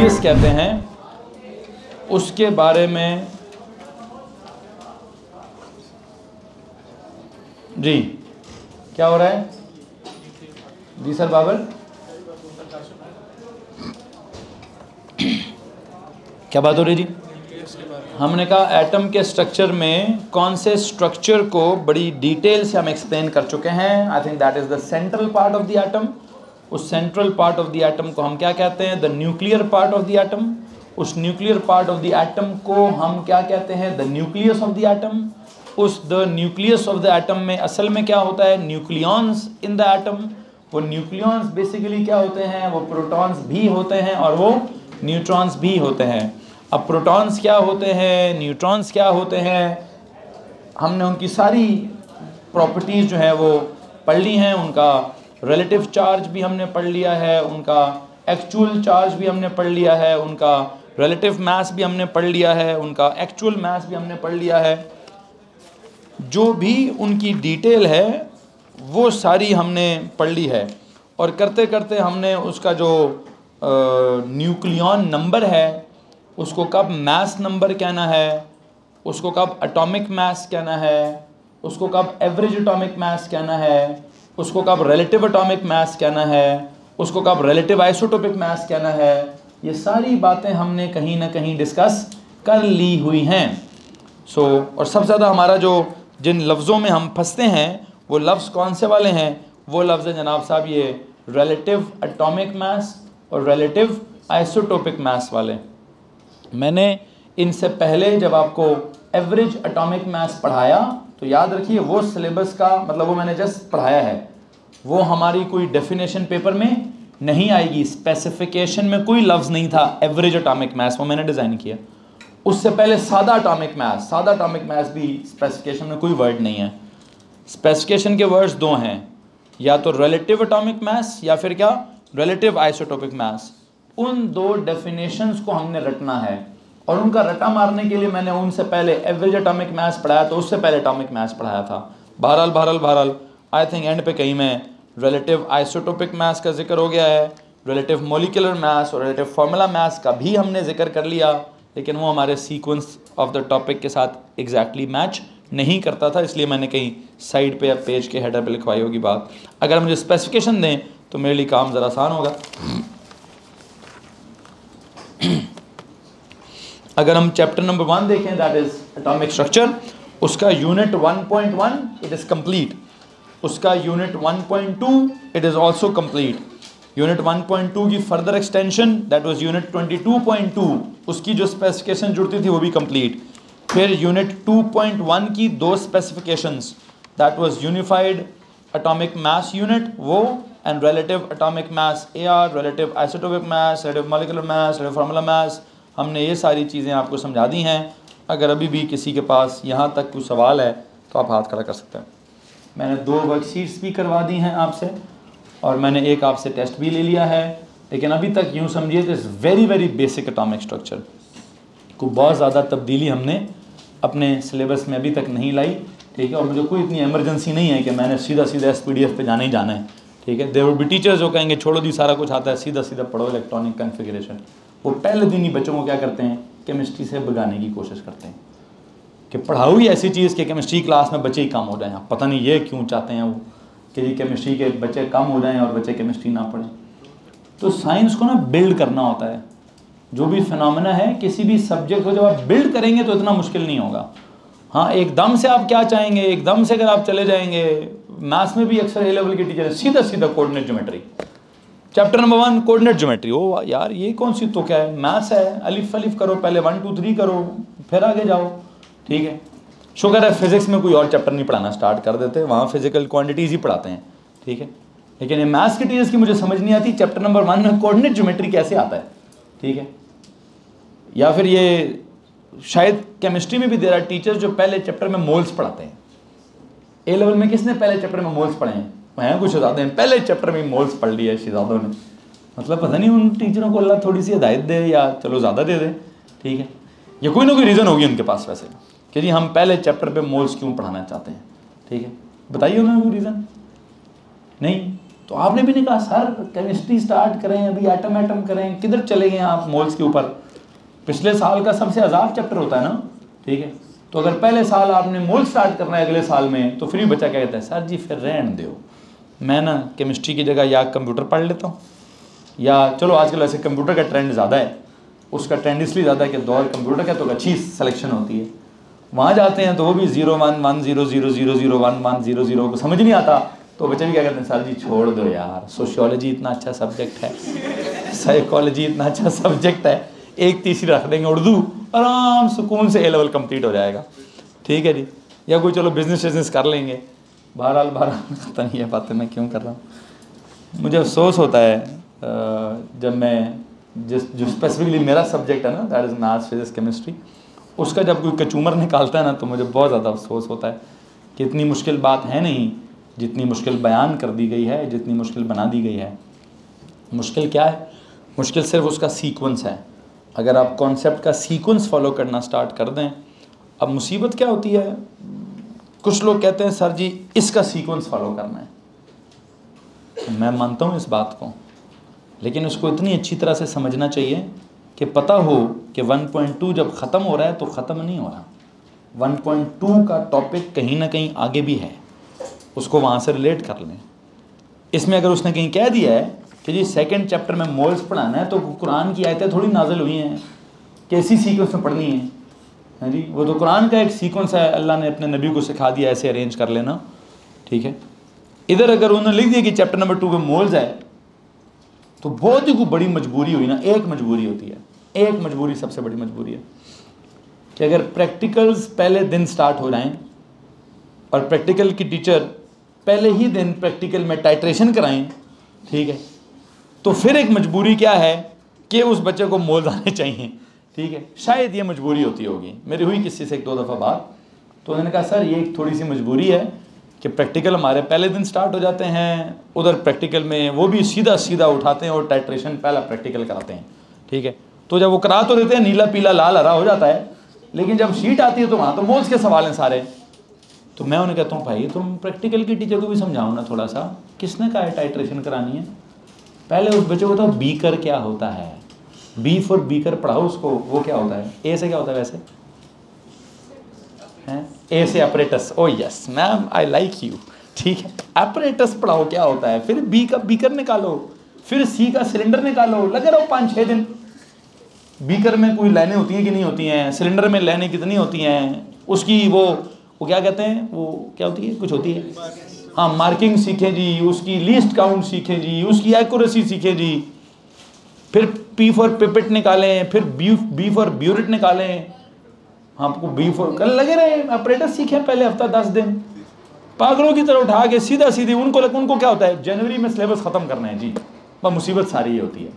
Nucleus कहते हैं उसके बारे में जी क्या हो रहा है जी सर बाबर? क्या बात हो रही जी? हमने कहा एटम के स्ट्रक्चर में कौन से स्ट्रक्चर को बड़ी डिटेल से हम एक्सप्लेन कर चुके हैं। I think that is the central part of the atom. उस central part of the atom को हम क्या कहते हैं? The nuclear part of the atom. उस nuclear part of the atom को हम क्या कहते हैं? The nucleus of the atom. उस the nucleus of the atom में असल में क्या होता है? Nucleons in the atom. वो न्यूक्लियॉन्स बेसिकली क्या होते हैं? वो प्रोटॉन्स भी होते हैं और वो न्यूट्रॉन्स भी होते हैं। अब प्रोटॉन्स क्या होते हैं, न्यूट्रॉन्स क्या होते हैं, हमने उनकी सारी प्रॉपर्टीज़ जो है वो पढ़ ली हैं। उनका रिलेटिव चार्ज भी हमने पढ़ लिया है, उनका एक्चुअल चार्ज भी हमने पढ़ लिया है, उनका रिलेटिव मास भी हमने पढ़ लिया है, उनका एक्चुअल मास भी हमने पढ़ लिया है। जो भी उनकी डिटेल है वो सारी हमने पढ़ ली है। और करते करते हमने उसका जो न्यूक्लियॉन नंबर है उसको कब मास नंबर कहना है, उसको कब एटॉमिक मास कहना है, उसको कब एवरेज एटॉमिक मास कहना है, उसको कब रिलेटिव एटॉमिक मास कहना है, उसको कब रिलेटिव आइसोटोपिक मास कहना है, ये सारी बातें हमने कहीं ना कहीं डिस्कस कर ली हुई हैं। और सबसे ज़्यादा हमारा जो जिन लफ्ज़ों में हम फंसते हैं वो लफ्ज़ कौन से वाले हैं? वो लफ्ज़ है जनाब साहब ये रिलेटिव एटॉमिक मास और रिलेटिव आइसोटोपिक मास वाले। मैंने इनसे पहले जब आपको एवरेज एटॉमिक मास पढ़ाया तो याद रखिए वो सिलेबस का मतलब वो मैंने जस्ट पढ़ाया है, वो हमारी कोई डेफिनेशन पेपर में नहीं आएगी। स्पेसिफिकेशन में कोई लफ्ज़ नहीं था एवरेज एटॉमिक मास, वो मैंने डिज़ाइन किया। उससे पहले सादा एटॉमिक मास भी स्पेसिफिकेशन में कोई वर्ड नहीं है। स्पेसिफिकेशन के वर्ड्स दो हैं, या तो रिलेटिव एटॉमिक मास या फिर क्या रिलेटिव आइसोटोपिक मास। उन दो डेफिनेशंस को हमने रटना है और उनका रटा मारने के लिए मैंने उनसे पहले एवरेज एटॉमिक मास पढ़ाया तो उससे पहले एटॉमिक मास पढ़ाया था। बहरहाल आई थिंक एंड पे कहीं में रिलेटिव आइसोटोपिक मास का जिक्र हो गया है, रिलेटिव मॉलिक्यूलर मास और रिलेटिव फार्मूला मास का भी हमने जिक्र कर लिया, लेकिन वो हमारे सीक्वेंस ऑफ द टॉपिक के साथ एग्जैक्टली मैच नहीं करता था, इसलिए मैंने कहीं साइड पे या पेज के हेडर पे लिखवाई होगी बात। अगर मुझे स्पेसिफिकेशन दें तो मेरे लिए काम ज़रा आसान होगा। अगर हम चैप्टर नंबर 1 देखें दैट इज़ एटॉमिक स्ट्रक्चर, उसका यूनिट 1.1 इट इज़ कंप्लीट, उसका unit 1.2 it is also complete, unit 1.2 की further extension that was unit 22.2 उसकी जो स्पेसिफिकेशन जुड़ती थी वो भी कंप्लीट। फिर यूनिट 2.1 की दो specifications that was unified atomic mass unit वो and relative atomic mass AR, relative isotopic mass, relative molecular mass, relative formula mass. हमने ये सारी चीज़ें आपको समझा दी हैं। अगर अभी भी किसी के पास यहाँ तक कोई सवाल है तो आप हाथ खड़ा कर सकते हैं। मैंने 2 वर्कशीट्स भी करवा दी हैं आपसे और मैंने एक आपसे टेस्ट भी ले लिया है, लेकिन अभी तक यूँ समझिए तो is very basic atomic structure को बहुत ज़्यादा तब्दीली हमने अपने सिलेबस में अभी तक नहीं लाई, ठीक है। और मुझे कोई इतनी इमरजेंसी नहीं है कि मैंने सीधा SPDF पे जाना ही जाना है, ठीक है। देयर विल बी टीचर्स जो कहेंगे छोड़ो दी सारा कुछ आता है, सीधा पढ़ो इलेक्ट्रॉनिक कॉन्फ़िगरेशन। वो पहले दिन ही बच्चों को क्या करते हैं, केमिस्ट्री से भगाने की कोशिश करते हैं कि पढ़ाओ ही ऐसी चीज़ कि केमिस्ट्री क्लास में बच्चे ही कम हो जाएँ। पता नहीं ये क्यों चाहते हैं वो कि जी केमिस्ट्री के बच्चे कम हो जाएं और बच्चे केमिस्ट्री ना पढ़ें। तो साइंस को ना बिल्ड करना होता है। जो भी फिनोमेना है किसी भी सब्जेक्ट को जब आप बिल्ड करेंगे तो इतना मुश्किल नहीं होगा। हाँ, एकदम से आप क्या चाहेंगे, एकदम से अगर आप चले जाएंगे, मैथ्स में भी अक्सर A लेवल के टीचर सीधा coordinate geometry, chapter number 1 coordinate geometry. ओ यार ये कौन सी तो क्या है, मैथ्स है, अलिफ करो, पहले 1 2 3 करो, फिर आगे जाओ, ठीक है। शुक्र है फिजिक्स में कोई और चैप्टर नहीं पढ़ाना स्टार्ट कर देते, वहाँ फिजिकल क्वांटिटीज़ ही पढ़ाते हैं, ठीक है। लेकिन ये मैथ्स के टीचर्स की मुझे समझ नहीं आती चैप्टर नंबर 1 में कोऑर्डिनेट ज्योमेट्री कैसे आता है, ठीक है। या फिर ये शायद केमिस्ट्री में भी दे रहा है टीचर्स जो पहले चैप्टर में मोल्स पढ़ाते हैं। A लेवल में किसने पहले चैप्टर में मोल्स पढ़े हैं? हैं कुछ शहजादे हैं, पहले चैप्टर में मोल्स पढ़ लिया है शहजादों ने। मतलब पता नहीं उन टीचरों को अल्लाह थोड़ी सी हिदायत दे या चलो ज़्यादा दे दे, ठीक है। या कोई ना कोई रीज़न होगी उनके पास वैसे कि जी हम पहले चैप्टर पे मोल्स क्यों पढ़ाना चाहते हैं, ठीक है। बताइए उन्होंने कोई रीज़न नहीं, तो आपने भी नहीं कहा सर केमिस्ट्री स्टार्ट करें, अभी एटम करें, किधर चले गए आप मोल्स के ऊपर। पिछले साल का सबसे अजाब चैप्टर होता है ना, ठीक है। तो अगर पहले साल आपने मोल स्टार्ट करना है अगले साल में, तो फिर भी बच्चा क्या कहता है, सर जी फिर रहने दो, मैं ना केमिस्ट्री की जगह या कंप्यूटर पढ़ लेता हूँ, या चलो आजकल वैसे कंप्यूटर का ट्रेंड ज़्यादा है, उसका ट्रेंड इसलिए ज़्यादा है कि दौर कंप्यूटर का तो अच्छी सिलेक्शन होती है। वहाँ जाते हैं तो वो भी 0-1-1-0-0-0-0-1-1-0-0 को समझ नहीं आता, तो बच्चे भी क्या कहते हैं, सर जी छोड़ दो यार, सोशियोलॉजी इतना अच्छा सब्जेक्ट है, साइकोलॉजी इतना अच्छा सब्जेक्ट है, एक तीसरी रख देंगे उर्दू, आराम सुकून से ए लेवल कंप्लीट हो जाएगा, ठीक है जी। या कोई चलो बिजनेस कर लेंगे। बहरहाल पता नहीं है बातें मैं क्यों कर रहा हूँ। मुझे अफसोस होता है जब मैं जो स्पेसिफिकली मेरा सब्जेक्ट है ना, that is maths physics chemistry, उसका जब कोई कचूमर निकालता है ना, तो मुझे बहुत ज़्यादा अफसोस होता है कि इतनी मुश्किल बात है नहीं जितनी मुश्किल बयान कर दी गई है, जितनी मुश्किल बना दी गई है। मुश्किल क्या है? मुश्किल सिर्फ उसका सीक्वेंस है। अगर आप कॉन्सेप्ट का सीक्वेंस फॉलो करना स्टार्ट कर दें, अब मुसीबत क्या होती है, कुछ लोग कहते हैं सर जी इसका सीक्वेंस फॉलो करना है, मैं मानता हूँ इस बात को, लेकिन उसको इतनी अच्छी तरह से समझना चाहिए कि पता हो कि 1.2 जब ख़त्म हो रहा है तो ख़त्म नहीं हो रहा, 1.2 का टॉपिक कहीं ना कहीं आगे भी है, उसको वहाँ से रिलेट कर लें। इसमें अगर उसने कहीं कह दिया है कि जी सेकंड चैप्टर में मोल्स पढ़ाना है, तो कुरान की आयतें थोड़ी नाजिल हुई हैं कि इसी सीक्वेंस में पढ़नी है जी, वो तो कुरान का एक सीक्वेंस है, अल्लाह ने अपने नबी को सिखा दिया ऐसे अरेंज कर लेना, ठीक है। इधर अगर उन्होंने लिख दिया कि चैप्टर नंबर 2 में मोल्स है, तो बहुत ही कोई बड़ी मजबूरी हुई ना, एक मजबूरी होती है, एक मजबूरी सबसे बड़ी मजबूरी है कि अगर प्रैक्टिकल्स पहले दिन स्टार्ट हो जाएं और प्रैक्टिकल की टीचर पहले ही दिन प्रैक्टिकल में टाइट्रेशन कराएं, ठीक है, तो फिर एक मजबूरी क्या है कि उस बच्चे को मोल्स आने चाहिए, ठीक है। शायद ये मजबूरी होती होगी, मेरी हुई किसी से 1-2 दफ़ा बात, तो उन्होंने कहा सर ये एक थोड़ी सी मजबूरी है कि प्रैक्टिकल हमारे पहले दिन स्टार्ट हो जाते हैं, उधर प्रैक्टिकल में वो भी सीधा उठाते हैं और टाइट्रेशन पहला प्रैक्टिकल कराते हैं, ठीक है। तो जब वो करा तो देते हैं, नीला पीला लाल हरा हो जाता है, लेकिन जब शीट आती है तो वहाँ तो मोल्स के सवाल हैं सारे। तो मैं उन्हें कहता हूँ भाई तुम प्रैक्टिकल की टीचर को भी समझाओ ना थोड़ा सा, किसने कहा है टाइट्रेशन करानी है, पहले उस बच्चे को तो बीकर क्या होता है, बी फॉर बीकर पढ़ाओ उसको, वो क्या होता है, ए से क्या होता है वैसे हैं, ए से apparatus, O yes ma'am I like you, ठीक है, अपरेटस पढ़ाओ क्या होता है, फिर बी का बीकर निकालो, फिर सी का सिलेंडर निकालो, लगे रहो 5-6 दिन। बीकर में कोई लाइनें होती हैं कि नहीं होती हैं, सिलेंडर में लाइनें कितनी होती हैं, उसकी वो क्या कहते हैं, वो क्या होती है, कुछ होती है, हाँ मार्किंग सीखें जी, उसकी लीस्ट काउंट सीखें जी, उसकी एक्यूरेसी सीखें जी, फिर पी फॉर पिपेट निकालें, फिर बी फॉर ब्यूरेट निकालें, आपको बी फॉर कल लगे रहे ऑपरेटर सीखें पहले हफ्ता 10 दिन, पागलों की तरह उठा के सीधी उनको क्या होता है, जनवरी में सिलेबस ख़त्म करना है जी, बस मुसीबत सारी ये होती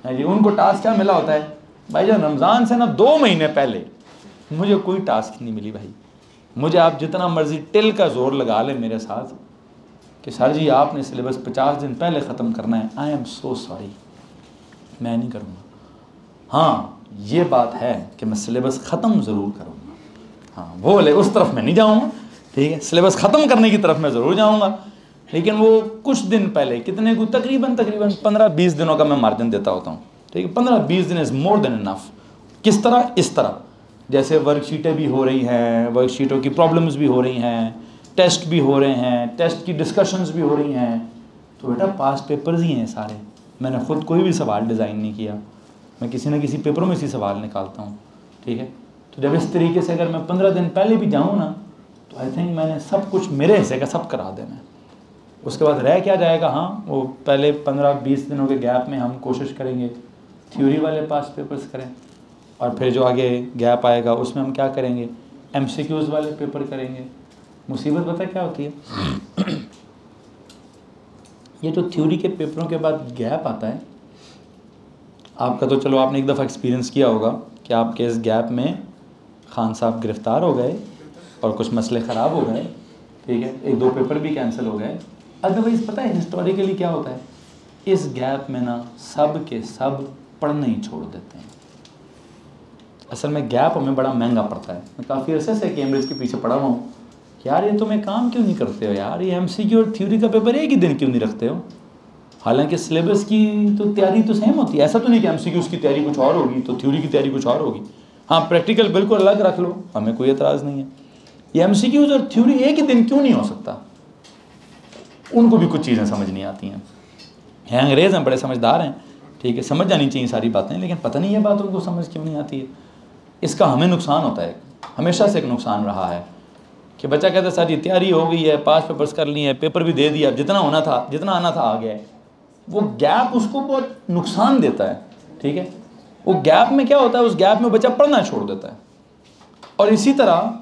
है जी। उनको टास्क क्या मिला होता है भाईजान, रमज़ान से ना 2 महीने पहले मुझे कोई टास्क नहीं मिली भाई, मुझे आप जितना मर्जी टिल का जोर लगा लें मेरे साथ कि सर जी आपने सिलेबस 50 दिन पहले ख़त्म करना है, आई एम सो सॉरी, मैं नहीं करूँगा। हाँ ये बात है कि मैं सिलेबस ख़त्म ज़रूर करूँगा, हाँ बोले उस तरफ मैं नहीं जाऊँगा, ठीक है, सिलेबस ख़त्म करने की तरफ मैं ज़रूर जाऊँगा, लेकिन वो कुछ दिन पहले कितने को तकरीबन 15-20 दिनों का मैं मार्जिन देता होता हूँ, ठीक है, 15-20 दिन इज़ मोर देन इनफ। किस तरह, इस तरह जैसे वर्कशीटें भी हो रही हैं, वर्कशीटों की प्रॉब्लम्स भी हो रही हैं, टेस्ट भी हो रहे हैं, टेस्ट की डिस्कशंस भी हो रही हैं, तो बेटा पास्ट पेपर्स ही हैं सारे, मैंने ख़ुद कोई भी सवाल डिज़ाइन नहीं किया, मैं किसी न किसी पेपरों में से सवाल निकालता हूँ, ठीक है। तो जब इस तरीके से अगर मैं 15 दिन पहले भी जाऊँ ना, तो आई थिंक मैंने सब कुछ मेरे हिस्से का सब करा देना। उसके बाद रह क्या जाएगा, हाँ वो पहले 15-20 दिनों के गैप में हम कोशिश करेंगे थ्योरी वाले पास्ट पेपर्स करें, और फिर जो आगे गैप आएगा उसमें हम क्या करेंगे, MCQs वाले पेपर करेंगे। मुसीबत पता क्या होती है ये तो थ्योरी के पेपरों के बाद गैप आता है, आपका तो चलो आपने एक दफ़ा एक्सपीरियंस किया होगा कि आपके इस गैप में खान साहब गिरफ़्तार हो गए और कुछ मसले ख़राब हो गए, ठीक है, 1-2 पेपर भी कैंसिल हो गए। अदरवाइज़ पता है हिस्टोरिकली क्या होता है, इस गैप में ना सब के सब पढ़ना ही छोड़ देते हैं। असल में गैप हमें बड़ा महंगा पड़ता है, मैं काफ़ी अरसे से कैम्ब्रिज के पीछे पड़ा हुआ हूँ, कि यार ये तुम्हें काम क्यों नहीं करते हो यार, ये MCQ और थ्योरी का पेपर एक ही दिन क्यों नहीं रखते हो। हालांकि सिलेबस की तो तैयारी तो सेम होती है, ऐसा तो नहीं कि MCQ की तैयारी कुछ और होगी तो थ्योरी की तैयारी कुछ और होगी। हाँ प्रैक्टिकल बिल्कुल अलग रख लो, हमें कोई एतराज़ नहीं है। ये MCQ और थ्योरी एक ही दिन क्यों नहीं हो सकता। उनको भी कुछ चीज़ें समझ नहीं आती हैं अंग्रेज़ हैं, बड़े समझदार हैं, ठीक है, समझ जानी चाहिए सारी बातें, लेकिन पता नहीं ये बात उनको समझ क्यों नहीं आती है। इसका हमें नुकसान होता है, हमेशा से एक नुकसान रहा है कि बच्चा कहता है सर ये तैयारी हो गई है, 5 पेपर्स कर लिए हैं, पेपर भी दे दिया, जितना होना था जितना आना था आ गया है। वो गैप उसको बहुत नुकसान देता है, ठीक है। वो गैप में क्या होता है, उस गैप में बच्चा पढ़ना छोड़ देता है। और इसी तरह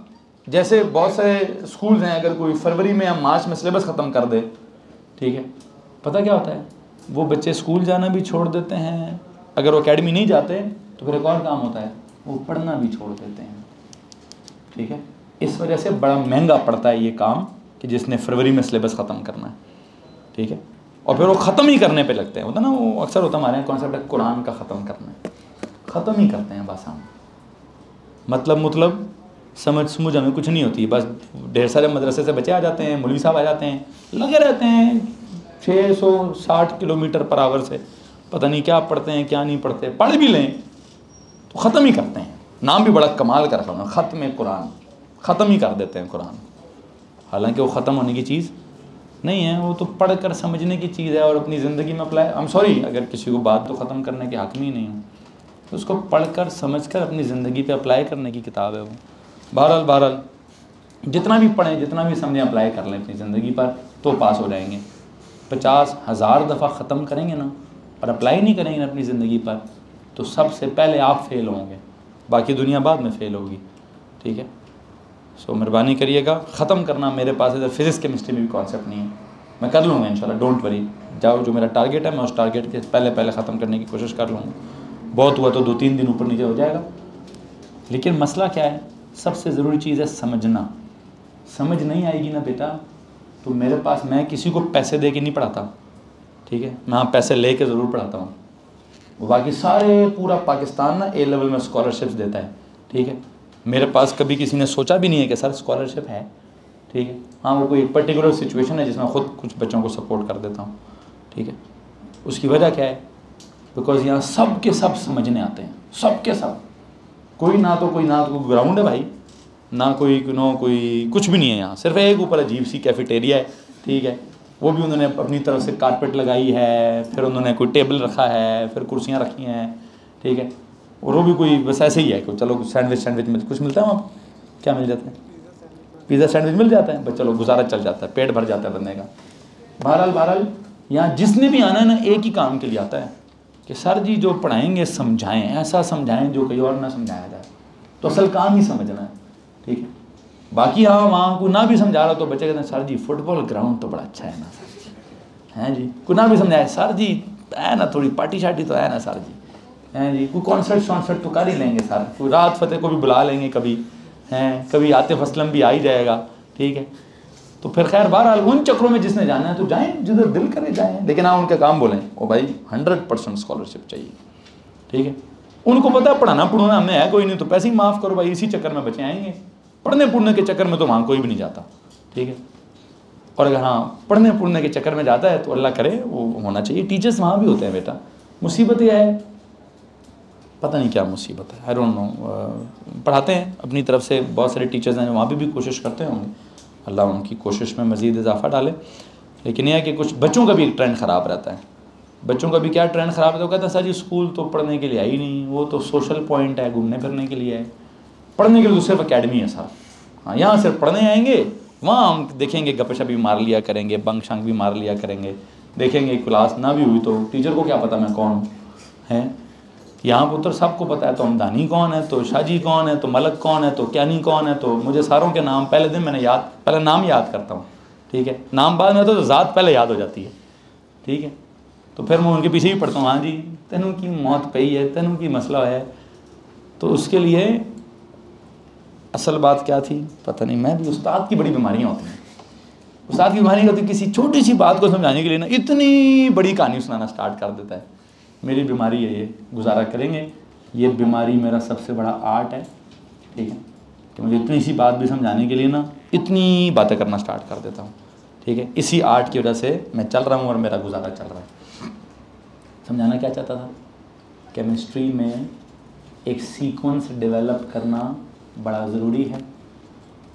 जैसे बहुत सारे स्कूल्स हैं, अगर कोई फरवरी में या मार्च में सिलेबस ख़त्म कर दे, ठीक है, पता क्या होता है, वो बच्चे स्कूल जाना भी छोड़ देते हैं। अगर वो अकेडमी नहीं जाते तो फिर एक और काम होता है, वो पढ़ना भी छोड़ देते हैं, ठीक है। इस वजह से बड़ा महंगा पड़ता है ये काम कि जिसने फरवरी में सिलेबस ख़त्म करना है, ठीक है, और फिर वो ख़त्म ही करने पे लगते हैं। होता ना, वो अक्सर होता हमारे यहाँ कॉन्सेप्ट है कुरान का ख़त्म करना है, ख़त्म ही करते हैं बस हम। मतलब समझ हमें कुछ नहीं होती, बस ढेर सारे मदरसे से बच्चे आ जाते हैं, मौलवी साहब आ जाते हैं, लगे रहते हैं 660 किलोमीटर पर आवर से, पता नहीं क्या पढ़ते हैं क्या नहीं पढ़ते, पढ़ भी लें तो ख़त्म ही करते हैं। नाम भी बड़ा कमाल का रखा, ख़त्म कुरान, ख़त्म ही कर देते हैं कुरान। हालांकि वो ख़त्म होने की चीज़ नहीं है, वो तो पढ़ कर समझने की चीज़ है और अपनी ज़िंदगी में अप्लाई। आई एम सॉरी अगर किसी को बात तो ख़त्म करने के हक़ में ही नहीं हूँ, तो उसको पढ़ कर समझ कर अपनी ज़िंदगी पे अप्लाई करने की किताब है वो। बहरहाल जितना भी पढ़ें, जितना भी समझें, अप्लाई कर लें अपनी ज़िंदगी पर तो पास हो जाएंगे। 50,000 दफ़ा ख़त्म करेंगे ना और अप्लाई नहीं करेंगे ना अपनी ज़िंदगी पर, तो सबसे पहले आप फेल होंगे, बाकी दुनिया बाद में फेल होगी, ठीक है। सो मेहरबानी करिएगा, ख़त्म करना मेरे पास इधर फिज़िक्स केमिस्ट्री में भी कॉन्सेप्ट नहीं है, मैं कर लूँगा इंशाल्लाह, डोंट वरी। जाओ, जो मेरा टारगेट है मैं उस टारगेट के पहले ख़त्म करने की कोशिश कर लूँगा। बहुत हुआ तो 2-3 दिन ऊपर नीचे हो जाएगा। लेकिन मसला क्या है, सबसे ज़रूरी चीज़ है समझना। समझ नहीं आएगी ना बेटा, तो मेरे पास, मैं किसी को पैसे दे के नहीं पढ़ाता, ठीक है, मैं पैसे ले के ज़रूर पढ़ाता हूँ। बाकी सारे पूरा पाकिस्तान ना A लेवल में स्कॉलरशिप्स देता है, ठीक है। मेरे पास कभी किसी ने सोचा भी नहीं है कि सर स्कॉलरशिप है, ठीक है। हाँ, वो कोई एक पर्टिकुलर सिचुएशन है जिसमें ख़ुद कुछ बच्चों को सपोर्ट कर देता हूँ, ठीक है। उसकी वजह क्या है, बिकॉज यहाँ सब के सब समझने आते हैं, सब के सब। कोई ना तो कोई ग्राउंड है भाई, ना कोई कुछ भी नहीं है यहाँ, सिर्फ एक ऊपर अजीब सी कैफेटेरिया है, ठीक है। वो भी उन्होंने अपनी तरफ से कारपेट लगाई है, फिर उन्होंने कोई टेबल रखा है, फिर कुर्सियाँ रखी हैं, ठीक है। और वो भी कोई बस ऐसे ही है कि चलो सैंडविच में कुछ मिलता है वहाँ, क्या मिल जाता है, पिज़्ज़ा सैंडविच मिल जाता है, बस चलो गुजारा चल जाता है, पेट भर जाता है बंदे का। बहरहाल यहाँ जिसने भी आना है ना, एक ही काम के लिए आता है कि सर जी जो पढ़ाएंगे समझाएं, ऐसा समझाएं जो कहीं और ना समझाया जाए। तो असल काम ही समझना है, ठीक है। बाकी हाँ, वहाँ को ना भी समझा रहा तो बच्चे कहते हैं सर जी फुटबॉल ग्राउंड तो बड़ा अच्छा है ना सर जी, हैं जी। को ना भी समझाए, सर जी है ना थोड़ी पार्टी शार्टी तो है ना सर जी, हैं जी। कोई कॉन्सर्ट तो कर ही लेंगे सर, कोई राहत फ़तेह को भी बुला लेंगे कभी, हैं, कभी आतिफ असलम भी आ ही जाएगा, ठीक है। तो फिर खैर बहरहाल उन चक्रों में जिसने जाना है तो जाएँ, जिधर दिल करे जाएँ, लेकिन हाँ उनका काम बोलें ओ भाई 100% स्कॉलरशिप चाहिए, ठीक है। उनको पता है पढ़ाना पढ़ाना हमें है कोई नहीं, तो पैसे ही माफ़ करो भाई, इसी चक्कर में बच्चे आएंगे। पढ़ने पुढ़ने के चक्कर में तो वहाँ कोई भी नहीं जाता, ठीक है। और अगर हाँ पढ़ने पुढ़ने के चक्कर में जाता है तो अल्लाह करे वो होना चाहिए। टीचर्स वहाँ भी होते हैं बेटा, मुसीबत यह है, पता नहीं क्या मुसीबत है, आई डोंट नो। पढ़ाते हैं अपनी तरफ से, बहुत सारे टीचर्स हैं वहाँ भी कोशिश करते होंगे, अल्लाह उनकी कोशिश में मज़ीद इजाफा डाले। लेकिन यह है कि कुछ बच्चों का भी एक ट्रेंड ख़राब रहता है। बच्चों का भी क्या ट्रेंड ख़राब है, तो कहता है सर जी स्कूल तो पढ़ने के लिए है ही नहीं, वो तो सोशल पॉइंट है, घूमने फिरने के लिए है, पढ़ने के लिए तो सिर्फ अकेडमी है सर। हाँ, यहाँ सिर्फ पढ़ने आएंगे, वहाँ हम देखेंगे गपशप भी मार लिया करेंगे, बंक शंक भी मार लिया करेंगे, देखेंगे क्लास ना भी हुई तो टीचर को क्या पता मैं कौन हूँ, हैं। यहाँ पुत्र सबको पता है, तो हमदानी कौन है, तो शाहजी कौन है, तो मलक कौन है, तो क्यानी कौन है। तो मुझे सारों के नाम पहले दिन मैंने पहले नाम याद करता हूँ, ठीक है, नाम बाद में तो ज़ात पहले याद हो जाती है, ठीक है। तो फिर मैं उनके पीछे ही पढ़ता हूँ, हाँ जी तेनू की मौत पई है, तेनू की मसला है। तो उसके लिए असल बात क्या थी पता नहीं, मैं भी, उस्ताद की बड़ी बीमारियाँ होती हैं, उस्ताद की बीमारी होती है, किसी छोटी सी बात को समझाने के लिए ना इतनी बड़ी कहानी सुनाना स्टार्ट कर देता है। मेरी बीमारी है ये, गुजारा करेंगे, ये बीमारी मेरा सबसे बड़ा आर्ट है, ठीक है। कि मुझे इतनी सी बात भी समझाने के लिए ना इतनी बातें करना स्टार्ट कर देता हूँ, ठीक है। इसी आर्ट की वजह से मैं चल रहा हूँ और मेरा गुजारा चल रहा है। समझाना क्या चाहता था, केमिस्ट्री में एक सीक्वेंस डेवलप करना बड़ा ज़रूरी है।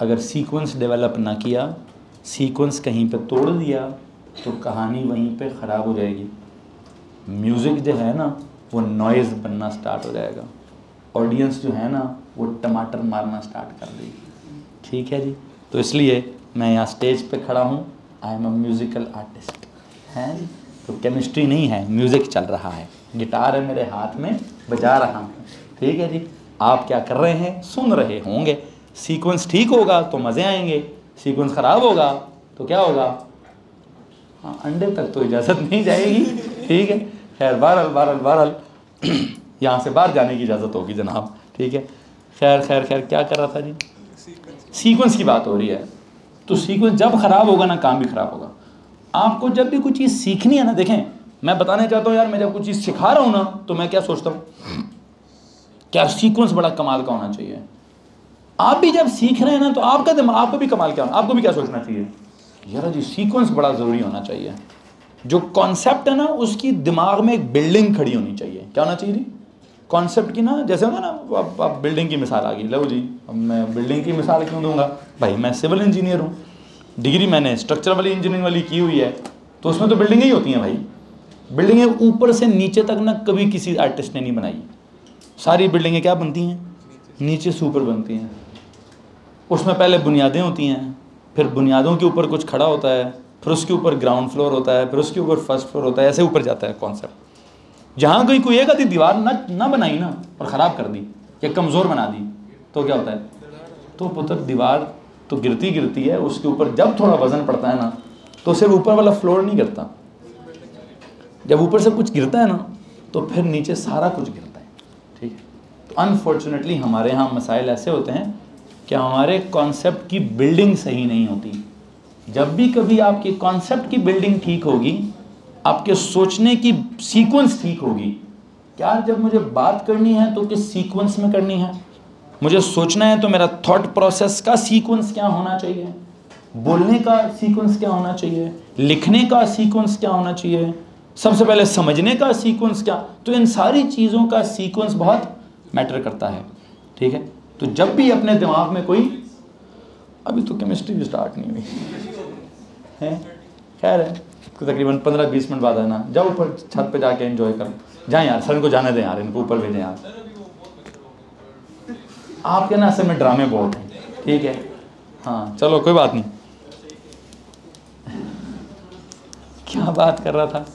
अगर सीक्वेंस डेवलप ना किया, सीक्वेंस कहीं पे तोड़ दिया तो कहानी वहीं पे ख़राब हो जाएगी। म्यूज़िक जो है ना वो नॉइज़ बनना स्टार्ट हो जाएगा, ऑडियंस जो है ना वो टमाटर मारना स्टार्ट कर देगी, ठीक है जी। तो इसलिए मैं यहाँ स्टेज पे खड़ा हूँ, I am a musical artist, हैं जी। तो केमिस्ट्री नहीं है, म्यूज़िक चल रहा है, गिटार है मेरे हाथ में, बजा रहा हूँ, ठीक है जी। आप क्या कर रहे हैं, सुन रहे होंगे। सीक्वेंस ठीक होगा तो मज़े आएंगे, सीक्वेंस ख़राब होगा तो क्या होगा, हाँ अंडे तक तो इजाज़त नहीं जाएगी, ठीक है। खैर बहरहाल यहाँ से बाहर जाने की इजाज़त होगी जनाब, ठीक है। खैर क्या कर रहा था जी, सीक्वेंस की बात हो रही है। तो सीक्वेंस जब ख़राब होगा ना काम भी ख़राब होगा। आपको जब भी कोई चीज़ सीखनी है ना, देखें मैं बताना चाहता हूँ यार, मैं जब कुछ चीज़ सिखा रहा हूँ ना तो मैं क्या सोचता हूँ, क्या सीक्वेंस बड़ा कमाल का होना चाहिए। आप भी जब सीख रहे हैं ना तो आपका दिमाग, आपको भी कमाल क्या, आपको भी क्या सोचना चाहिए, यार जी सीक्वेंस बड़ा ज़रूरी होना चाहिए। जो कॉन्सेप्ट है ना उसकी दिमाग में एक बिल्डिंग खड़ी होनी चाहिए। क्या होना चाहिए जी, कॉन्सेप्ट की ना, जैसे होगा ना, अब बिल्डिंग की मिसाल आ गई, लो जी अब मैं बिल्डिंग की मिसाल क्यों दूंगा भाई, मैं सिविल इंजीनियर हूँ, डिग्री मैंने स्ट्रक्चर वाली इंजीनियरिंग वाली की हुई है, तो उसमें तो बिल्डिंगें ही होती हैं भाई। बिल्डिंगें ऊपर से नीचे तक ना कभी किसी आर्टिस्ट ने नहीं बनाई। सारी बिल्डिंगें क्या बनती हैं, नीचे से ऊपर बनती हैं। उसमें पहले बुनियादें होती हैं, फिर बुनियादों के ऊपर कुछ खड़ा होता है, फिर उसके ऊपर ग्राउंड फ्लोर होता है, फिर उसके ऊपर फर्स्ट फ्लोर होता है, ऐसे ऊपर जाता है कॉन्सेप्ट। जहाँ कोई एक आधी दीवार ना बनाई ना और ख़राब कर दी या कमज़ोर बना दी तो क्या होता है, तो पुत्र दीवार तो गिरती है, उसके ऊपर जब थोड़ा वज़न पड़ता है ना तो सिर्फ ऊपर वाला फ्लोर नहीं गिरता, जब ऊपर से कुछ गिरता है ना तो फिर नीचे सारा कुछ गिरता है, ठीक है। तो अनफॉर्चुनेटली हमारे यहाँ मसाइल ऐसे होते हैं कि हमारे कॉन्सेप्ट की बिल्डिंग सही नहीं होती। जब भी कभी आपके कॉन्सेप्ट की बिल्डिंग ठीक होगी, आपके सोचने की सीक्वेंस ठीक होगी। क्या जब मुझे बात करनी है तो किस सीक्वेंस में करनी है, मुझे सोचना है तो मेरा थॉट प्रोसेस का सीक्वेंस क्या होना चाहिए, बोलने का सीक्वेंस क्या होना चाहिए, लिखने का सीक्वेंस क्या होना चाहिए, सबसे पहले समझने का सीक्वेंस क्या, तो इन सारी चीज़ों का सीक्वेंस बहुत मैटर करता है, ठीक है। तो जब भी अपने दिमाग में कोई, अभी तो केमिस्ट्री भी स्टार्ट नहीं हुई है, खैर है, तो तकरीबन 15-20 मिनट बाद है ना, जाओ ऊपर छत पे जाके एंजॉय करो, जाएं यार, सर इनको जाने दें यार, इनको ऊपर भेजें यार, आपके ना असल में ड्रामे बहुत हैं, ठीक है। हाँ चलो कोई बात नहीं, क्या बात कर रहा था,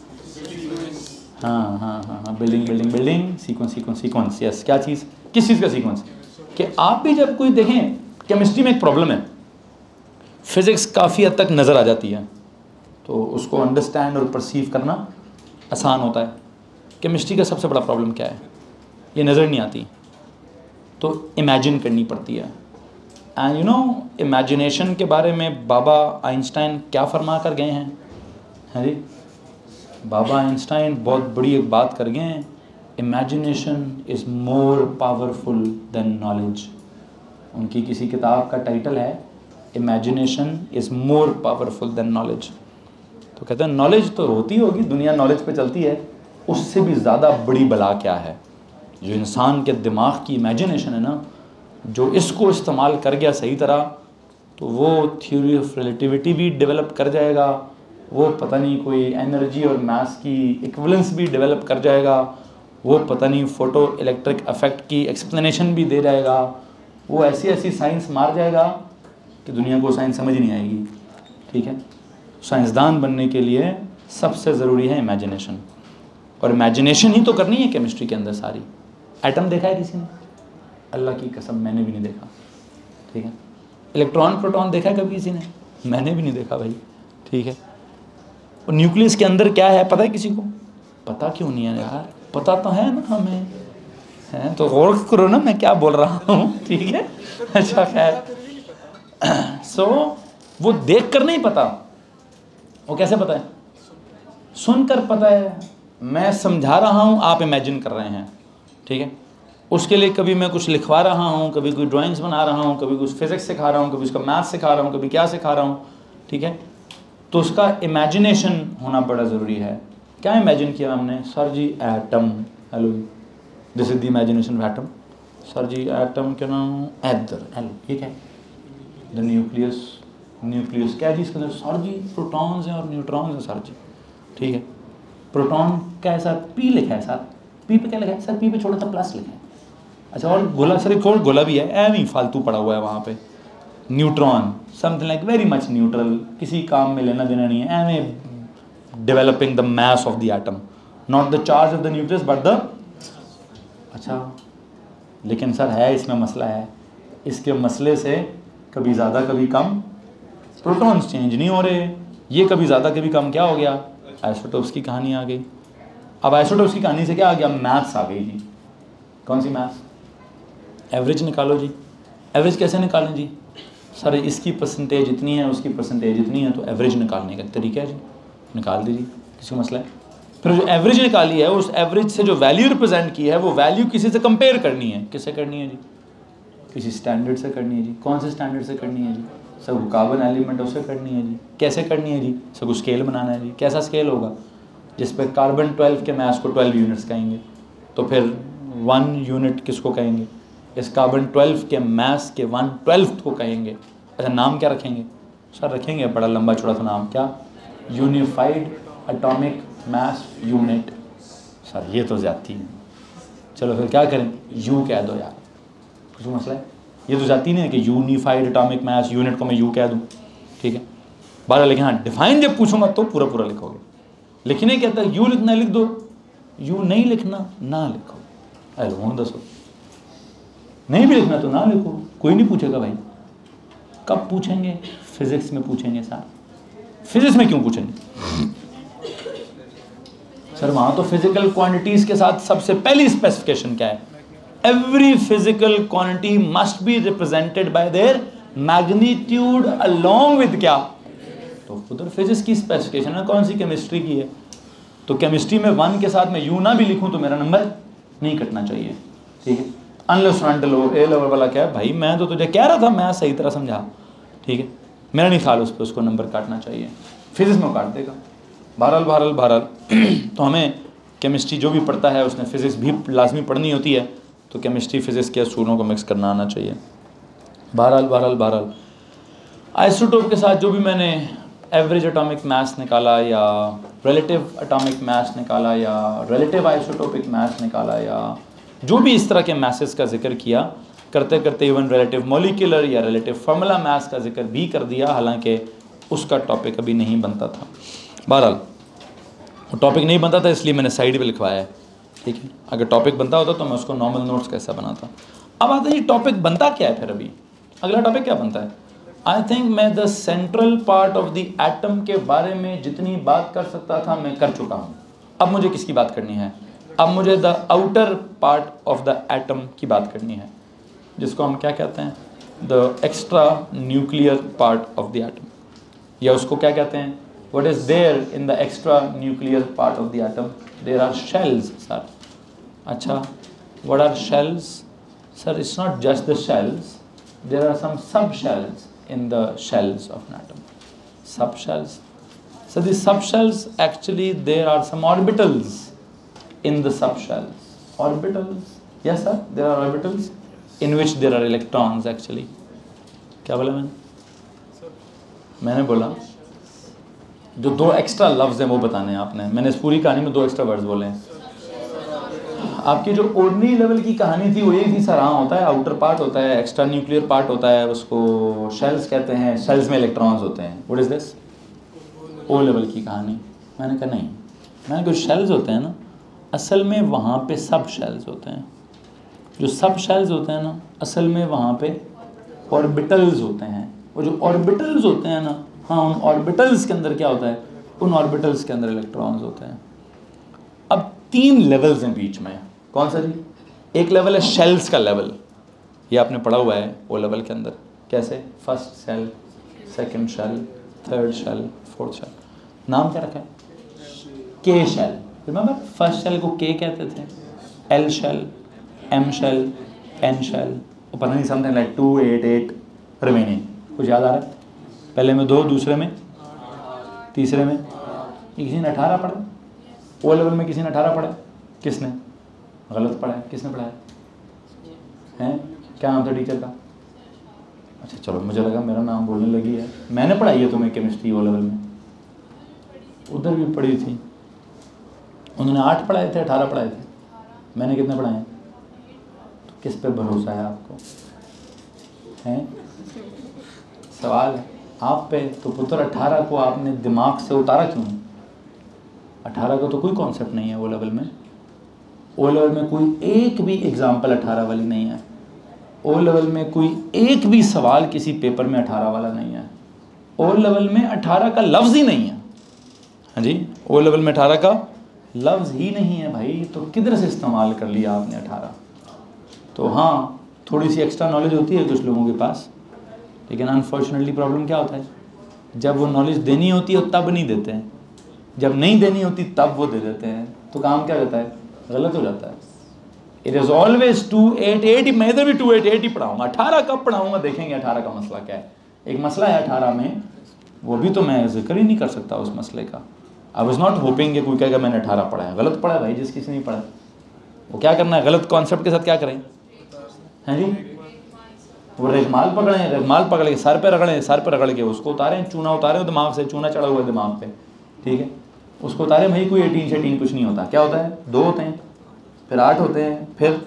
हाँ बिल्डिंग सीक्वेंस, यस। क्या चीज़, किस चीज़ का सीक्वेंस, कि आप भी जब कोई देखें, केमिस्ट्री में एक प्रॉब्लम है, फिज़िक्स काफ़ी हद तक नज़र आ जाती है तो उसको अंडरस्टैंड और परसीव करना आसान होता है। केमिस्ट्री का सबसे बड़ा प्रॉब्लम क्या है, ये नज़र नहीं आती, तो इमेजिन करनी पड़ती है। एंड यू नो इमेजिनेशन के बारे में बाबा आइंस्टाइन क्या फरमा कर गए हैं, है जी, बाबा आइंस्टाइन बहुत बड़ी एक बात कर गए हैं, imagination is more powerful than knowledge. उनकी किसी किताब का टाइटल है imagination is more powerful than knowledge. तो कहते हैं नॉलेज तो होती होगी, दुनिया नॉलेज पे चलती है, उससे भी ज़्यादा बड़ी बला क्या है, जो इंसान के दिमाग की इमेजिनेशन है ना, जो इसको इस्तेमाल कर गया सही तरह तो वो थ्योरी ऑफ रिलेटिविटी भी डेवलप कर जाएगा, वो पता नहीं कोई एनर्जी और मास की इक्विवेलेंस भी डेवलप कर जाएगा, वो पता नहीं फोटो इलेक्ट्रिक इफेक्ट की एक्सप्लेनेशन भी दे जाएगा, वो ऐसी ऐसी साइंस मार जाएगा कि दुनिया को साइंस समझ नहीं आएगी, ठीक है। साइंसदान बनने के लिए सबसे ज़रूरी है इमेजिनेशन, और इमेजिनेशन ही तो करनी है केमिस्ट्री के अंदर सारी। एटम देखा है किसी ने, अल्लाह की कसम मैंने भी नहीं देखा, ठीक है। इलेक्ट्रॉन प्रोटॉन देखा है कभी किसी ने, मैंने भी नहीं देखा भाई, ठीक है। और न्यूक्लियस के अंदर क्या है पता है किसी को, पता क्यों नहीं है यार, पता तो है ना हमें, है तो गौर करो ना मैं क्या बोल रहा हूँ, ठीक है। अच्छा खैर, सो वो देख कर नहीं पता, वो कैसे पता है, सुनकर पता है। मैं समझा रहा हूँ, आप इमेजिन कर रहे हैं, ठीक है। उसके लिए कभी मैं कुछ लिखवा रहा हूँ, कभी कोई ड्राइंग्स बना रहा हूँ, कभी कुछ फिजिक्स सिखा रहा हूँ, कभी उसका मैथ्स सिखा रहा हूँ, कभी क्या सिखा रहा हूँ, ठीक है। तो उसका इमेजिनेशन होना बड़ा ज़रूरी है। क्या इमेजिन किया हमने? Sir ji atom, hello ji, this is the imagination of atom. Sir ji atom के नाम एदर एल, ठीक है, द न्यूक्लियस, न्यूक्लियस क्या है जी इसके अंदर? सर जी प्रोटॉन्स हैं और न्यूट्रॉन्स हैं सर जी, ठीक है। प्रोटॉन क्या है सर? पी लिखा है सर, पी पे क्या लिखा है सर? पी पे छोटा सा प्लस लिखा है। अच्छा, और गोला सर, एक और गोला भी है, एम ही फालतू पड़ा हुआ है वहाँ पे। Neutron something like very much neutral, किसी काम में लेना देना नहीं है। Am a developing the mass of the atom, not the charge of the nucleus but the. अच्छा, लेकिन सर है इसमें मसला है, इसके मसले से कभी ज़्यादा कभी कम प्रोटॉन्स चेंज नहीं हो रहे, ये कभी ज़्यादा कभी कम क्या हो गया? आइसोटोप्स की कहानी आ गई। अब आइसोटोप्स की कहानी से क्या आ गया? मैथ्स आ गई जी। कौन सी मैथ्स? एवरेज निकालो जी। एवरेज कैसे निकालें जी? सर इसकी परसेंटेज इतनी है, उसकी परसेंटेज इतनी है, तो एवरेज निकालने का तरीका है जी, निकाल दीजिए, किसी मसला है। फिर जो एवरेज निकाली है, उस एवरेज से जो वैल्यू रिप्रेजेंट की है, वो वैल्यू किसी से कंपेयर करनी है। किससे करनी है जी? किसी स्टैंडर्ड से करनी है जी। कौन से स्टैंडर्ड से करनी है जी? सर वो कार्बन एलिमेंट है, उससे करनी है जी। कैसे करनी है जी? सर को स्केल बनाना है जी। कैसा स्केल होगा? जिस पर कार्बन 12 के मास को 12 यूनिट्स कहेंगे, तो फिर 1 यूनिट किसको कहेंगे? इस कार्बन 12 के मास के 1/12 को कहेंगे। अच्छा, नाम क्या रखेंगे? सर रखेंगे बड़ा लंबा चौड़ा सा नाम, क्या? Unified atomic mass unit. Sir ये तो ज़्यादती है, चलो फिर क्या करें? यू कह दो यार, कुछ मसला है? ये तो ज़्यादती नहीं है कि यूनिफाइड एटॉमिक मास यूनिट को मैं यू कह दूँ, ठीक है। बारह, लेकिन हाँ डिफाइन जब पूछूंगा तो पूरा पूरा लिखोगे। लिखने कहता है यू लिखना लिख दो, यू नहीं लिखना ना लिखो। अरे वो दसो, नहीं भी लिखना तो ना लिखो, कोई नहीं पूछेगा भाई। कब पूछेंगे? फिजिक्स में पूछेंगे सर। फिजिक्स में क्यों पूछेंगे? सर वहां तो फिजिकल क्वांटिटीज के साथ सबसे पहली स्पेसिफिकेशन क्या है? Every physical quantity must be represented by there magnitude along with क्या? तो उधर फिजिक्स की स्पेसिफिकेशन है, कौन सी? केमिस्ट्री की है। तो केमिस्ट्री में 1 के साथ मैं यू ना भी लिखूं तो मेरा नंबर नहीं कटना चाहिए, ठीक है। अनलेस फ्रंटल हो, ए लेवल वाला क्या है भाई, मैं तो तुझे कह रहा था, मैं सही तरह समझा, ठीक है। मेरा नहीं ख्याल उस पर उसको नंबर काटना चाहिए, फिजिक्स में काट देगा। बहरहाल तो हमें केमिस्ट्री जो भी पढ़ता है उसने फिजिक्स भी लाजमी पढ़नी होती है, तो केमिस्ट्री फिजिक्स के असूलों को मिक्स करना आना चाहिए। बहरहाल आइसोटोप के साथ जो भी मैंने एवरेज एटॉमिक मास निकाला या रिलेटिव एटॉमिक मास निकाला या रिलेटिव आइसोटोपिक मास निकाला या जो भी इस तरह के मासेस का जिक्र किया, करते करते इवन रिलेटिव मॉलिक्यूलर या रिलेटिव फार्मूला मास का जिक्र भी कर दिया, हालांकि उसका टॉपिक अभी नहीं बनता था। बहरहाल वो टॉपिक नहीं बनता था इसलिए मैंने साइड पे लिखवाया है, ठीक है। अगर टॉपिक बनता होता तो मैं उसको नॉर्मल नोट्स कैसा बनाता। अब आता है टॉपिक बनता क्या है फिर? अभी अगला टॉपिक क्या बनता है? आई थिंक मैं the central part of the atom के बारे में जितनी बात कर सकता था मैं कर चुका हूँ। अब मुझे किसकी बात करनी है? अब मुझे the outer part of the atom की बात करनी है, जिसको हम क्या कहते हैं? The extra nuclear part of the atom, या उसको क्या कहते हैं? What is there in the extra nuclear part of the atom? There are shells sir. अच्छा, what are shells? Sir it's not just the shells, there are some sub shells in the shells of an atom. Subshells. So the subshells, actually there are some orbitals in the subshells. Orbitals? Yes sir, there are orbitals in which there are electrons actually. क्या बोला मैंने बोला जो 2 extra लफ्ज़ हैं वो बताने हैं आपने। मैंने इस पूरी कहानी में 2 एक्स्ट्रा वर्ड्स बोले हैं। आपकी जो ऑर्डिनरी लेवल की कहानी थी वो ये थी सर, हाँ होता है, आउटर पार्ट होता है, एक्स्ट्रा न्यूक्लियर पार्ट होता है, उसको शेल्स कहते हैं, शेल्स में इलेक्ट्रॉन्स होते हैं। What is this? O level की कहानी। मैंने कहा नहीं, मैंने कहा शेल्स होते हैं ना, असल में वहाँ पे सब शेल्स होते हैं। जो सब शेल्स होते हैं ना, असल में वहाँ पे ऑर्बिटल्स होते हैं। वो जो ऑर्बिटल्स होते हैं ना, हाँ उन ऑर्बिटल्स के अंदर क्या होता है? उन ऑर्बिटल्स के अंदर इलेक्ट्रॉन्स होते हैं। अब 3 लेवल्स हैं बीच में। कौन सा जी? एक लेवल है शेल्स का लेवल, ये आपने पढ़ा हुआ है वो लेवल के अंदर कैसे? First shell, second shell, third shell, fourth shell. नाम क्या रखा है? के शेल। रिमेंबर फर्स्ट शेल को के कहते थे, L shell, M shell, N shell, और पता नहीं समथिंग लाइक 2, 8, 8 रिमेनिंग। कुछ याद आ रहा है? पहले में 2, दूसरे में, तीसरे में किसी ने 18 पढ़ा। ओ लेवल में किसी ने 18 पढ़ा? किसने? गलत पढ़ा है। किसने पढ़ा है? क्या नाम था टीचर का? अच्छा चलो, मुझे लगा मेरा नाम बोलने लगी है। मैंने पढ़ाई है तुम्हें केमिस्ट्री ओ लेवल में, उधर भी पढ़ी थी। उन्होंने 8 पढ़ाए थे, 18 पढ़ाए थे, मैंने कितने पढ़ाए हैं? तो किस पे भरोसा है आपको? हैं? सवाल है आप पे। तो पुत्र 18 को आपने दिमाग से उतारा क्यों? 18 का तो कोई कॉन्सेप्ट नहीं है ओ लेवल में। ओ लेवल में कोई एक भी एग्जाम्पल 18 वाली नहीं है। ओ लेवल में कोई एक भी सवाल किसी पेपर में 18 वाला नहीं है। ओ लेवल में 18 का लफ्ज़ ही नहीं है। हाँ जी, ओ लेवल में 18 का लफ्ज़ ही नहीं है भाई। तो किधर से इस्तेमाल कर लिया आपने 18? तो हाँ, थोड़ी सी एक्स्ट्रा नॉलेज होती है कुछ लोगों के पास, लेकिन अनफॉर्चुनेटली प्रॉब्लम क्या होता है, जब वो नॉलेज देनी होती है तब नहीं देते हैं, जब नहीं देनी होती तब वो दे देते हैं। तो काम क्या रहता है? गलत हो जाता है। इट इज़ ऑलवेज 2, 8, 8 ही। मैं इधर भी 2, 8, 8 ही पढ़ाऊँगा। 18 कब पढ़ाऊँगा? देखेंगे 18 का मसला क्या है। एक मसला है 18 में, वो भी तो मैं जिक्र ही नहीं कर सकता उस मसले का। आई वॉज नॉट होपिंग कि कोई कहेगा मैंने 18 पढ़ा है। गलत पढ़ा है भाई, जिस किसी ने पढ़ा। वो क्या करना है? गलत कॉन्सेप्ट के साथ क्या करें? हैं जी, वो रेगमाल पकड़े, रेगमाल पकड़ के सर पे रगड़े, सर पे रगड़ के उसको उतारें, चूना उतारे दिमाग से, चूना चढ़ा हुआ है दिमाग पे, ठीक है, उसको उतारे। भाई कोई 18 से 18 कुछ नहीं होता। क्या होता है? 2 होते हैं, फिर 8 होते हैं, फिर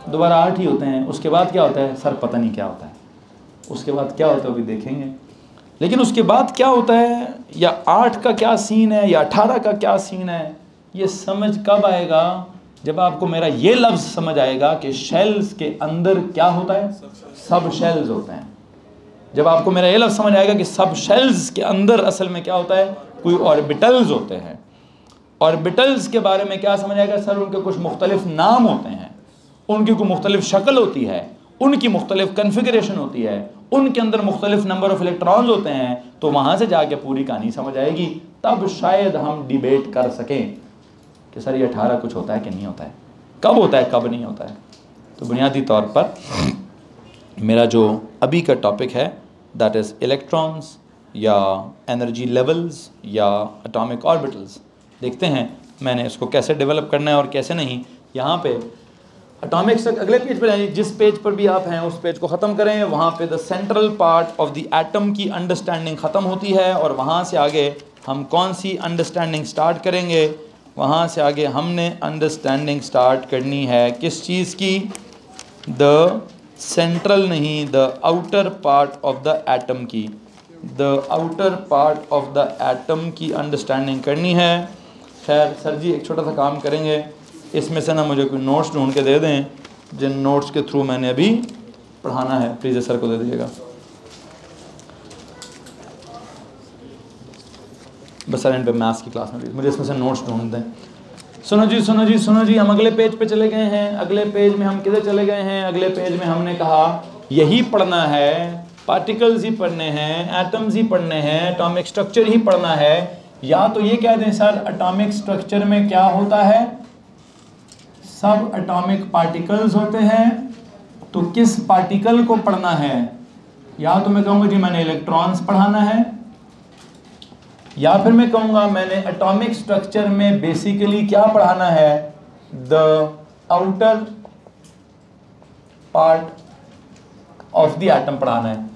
दोबारा 8 ही होते हैं। उसके बाद क्या होता है? सर पता नहीं क्या होता है। उसके बाद क्या होता है अभी देखेंगे। लेकिन उसके बाद क्या होता है, या 8 का क्या सीन है या 18 का क्या सीन है, ये समझ कब आएगा? जब आपको मेरा ये लफ्ज़ समझ आएगा कि शेल्स के अंदर क्या होता है? सब शेल्स होते हैं। जब आपको मेरा ये लफ्ज़ समझ आएगा कि सब शेल्स के अंदर असल में क्या होता है? कोई ऑर्बिटल्स होते हैं। ऑर्बिटल्स के बारे में क्या समझ आएगा? सर उनके कुछ मुख्तलिफ नाम होते हैं, उनकी कोई मुख्तलिफ शक्ल होती है, उनकी मुख्तलिफ कन्फिगरेशन होती है, उनके अंदर मुख्तलिफ नंबर ऑफ इलेक्ट्रॉन्स होते हैं। तो वहाँ से जाके पूरी कहानी समझ आएगी, तब शायद हम डिबेट कर सकें कि सर ये 18 कुछ होता है कि नहीं होता है, कब होता है कब नहीं होता है। तो बुनियादी तौर पर मेरा जो अभी का टॉपिक है दैट इज़ इलेक्ट्रॉन्स या एनर्जी लेवल्स या एटॉमिक ऑर्बिटल्स। देखते हैं मैंने इसको कैसे डेवलप करना है और कैसे नहीं। यहाँ पे एटॉमिक स्ट्रक्चर, अगले पेज पर जाइए, जिस पेज पर भी आप हैं उस पेज को ख़त्म करें। वहाँ पे the central part of the atom की अंडरस्टैंडिंग ख़त्म होती है, और वहाँ से आगे हम कौन सी अंडरस्टैंडिंग स्टार्ट करेंगे? वहाँ से आगे हमने अंडरस्टैंडिंग स्टार्ट करनी है किस चीज़ की? द सेंट्रल नहीं, the outer part of the atom की। The outer part of the atom की अंडरस्टैंडिंग करनी है। खैर सर जी एक छोटा सा काम करेंगे, इसमें से ना मुझे कोई नोट्स ढूंढ के दे दें, जिन नोट्स के थ्रू मैंने अभी पढ़ाना है, प्लीज़ सर को दे दीजिएगा। बस सर इन पे मैथ्स की क्लास में प्लीज़ मुझे इसमें से नोट्स ढूंढ दें। सुनो जी सुनो जी सुनो जी, हम अगले पेज पे चले गए हैं। अगले पेज में हम किधर चले गए हैं? अगले पेज में हमने कहा यही पढ़ना है, पार्टिकल्स ही पढ़ने हैं, एटम्स ही पढ़ने हैं, एटॉमिक स्ट्रक्चर ही पढ़ना है। या तो ये कह दें सर एटॉमिक स्ट्रक्चर में क्या होता है? सब एटॉमिक पार्टिकल्स होते हैं। तो किस पार्टिकल को पढ़ना है? या तो मैं कहूँगा जी मैंने इलेक्ट्रॉन्स पढ़ाना है, या फिर मैं कहूँगा मैंने एटॉमिक स्ट्रक्चर में बेसिकली क्या पढ़ाना है? The outer part of the atom पढ़ाना है।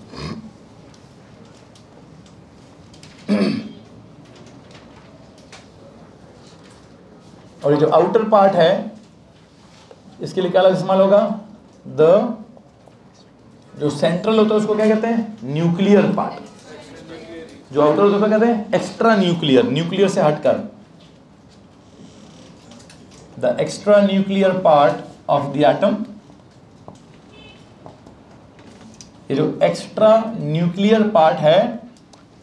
और ये जो आउटर पार्ट है इसके लिए क्या इस्तेमाल होगा? द जो सेंट्रल होता है उसको क्या कहते हैं? Nuclear part. जो आउटर होता है उसको कहते हैं एक्स्ट्रा न्यूक्लियर, न्यूक्लियर से हटकर। The extra nuclear part of the atom. ये जो एक्स्ट्रा न्यूक्लियर पार्ट है,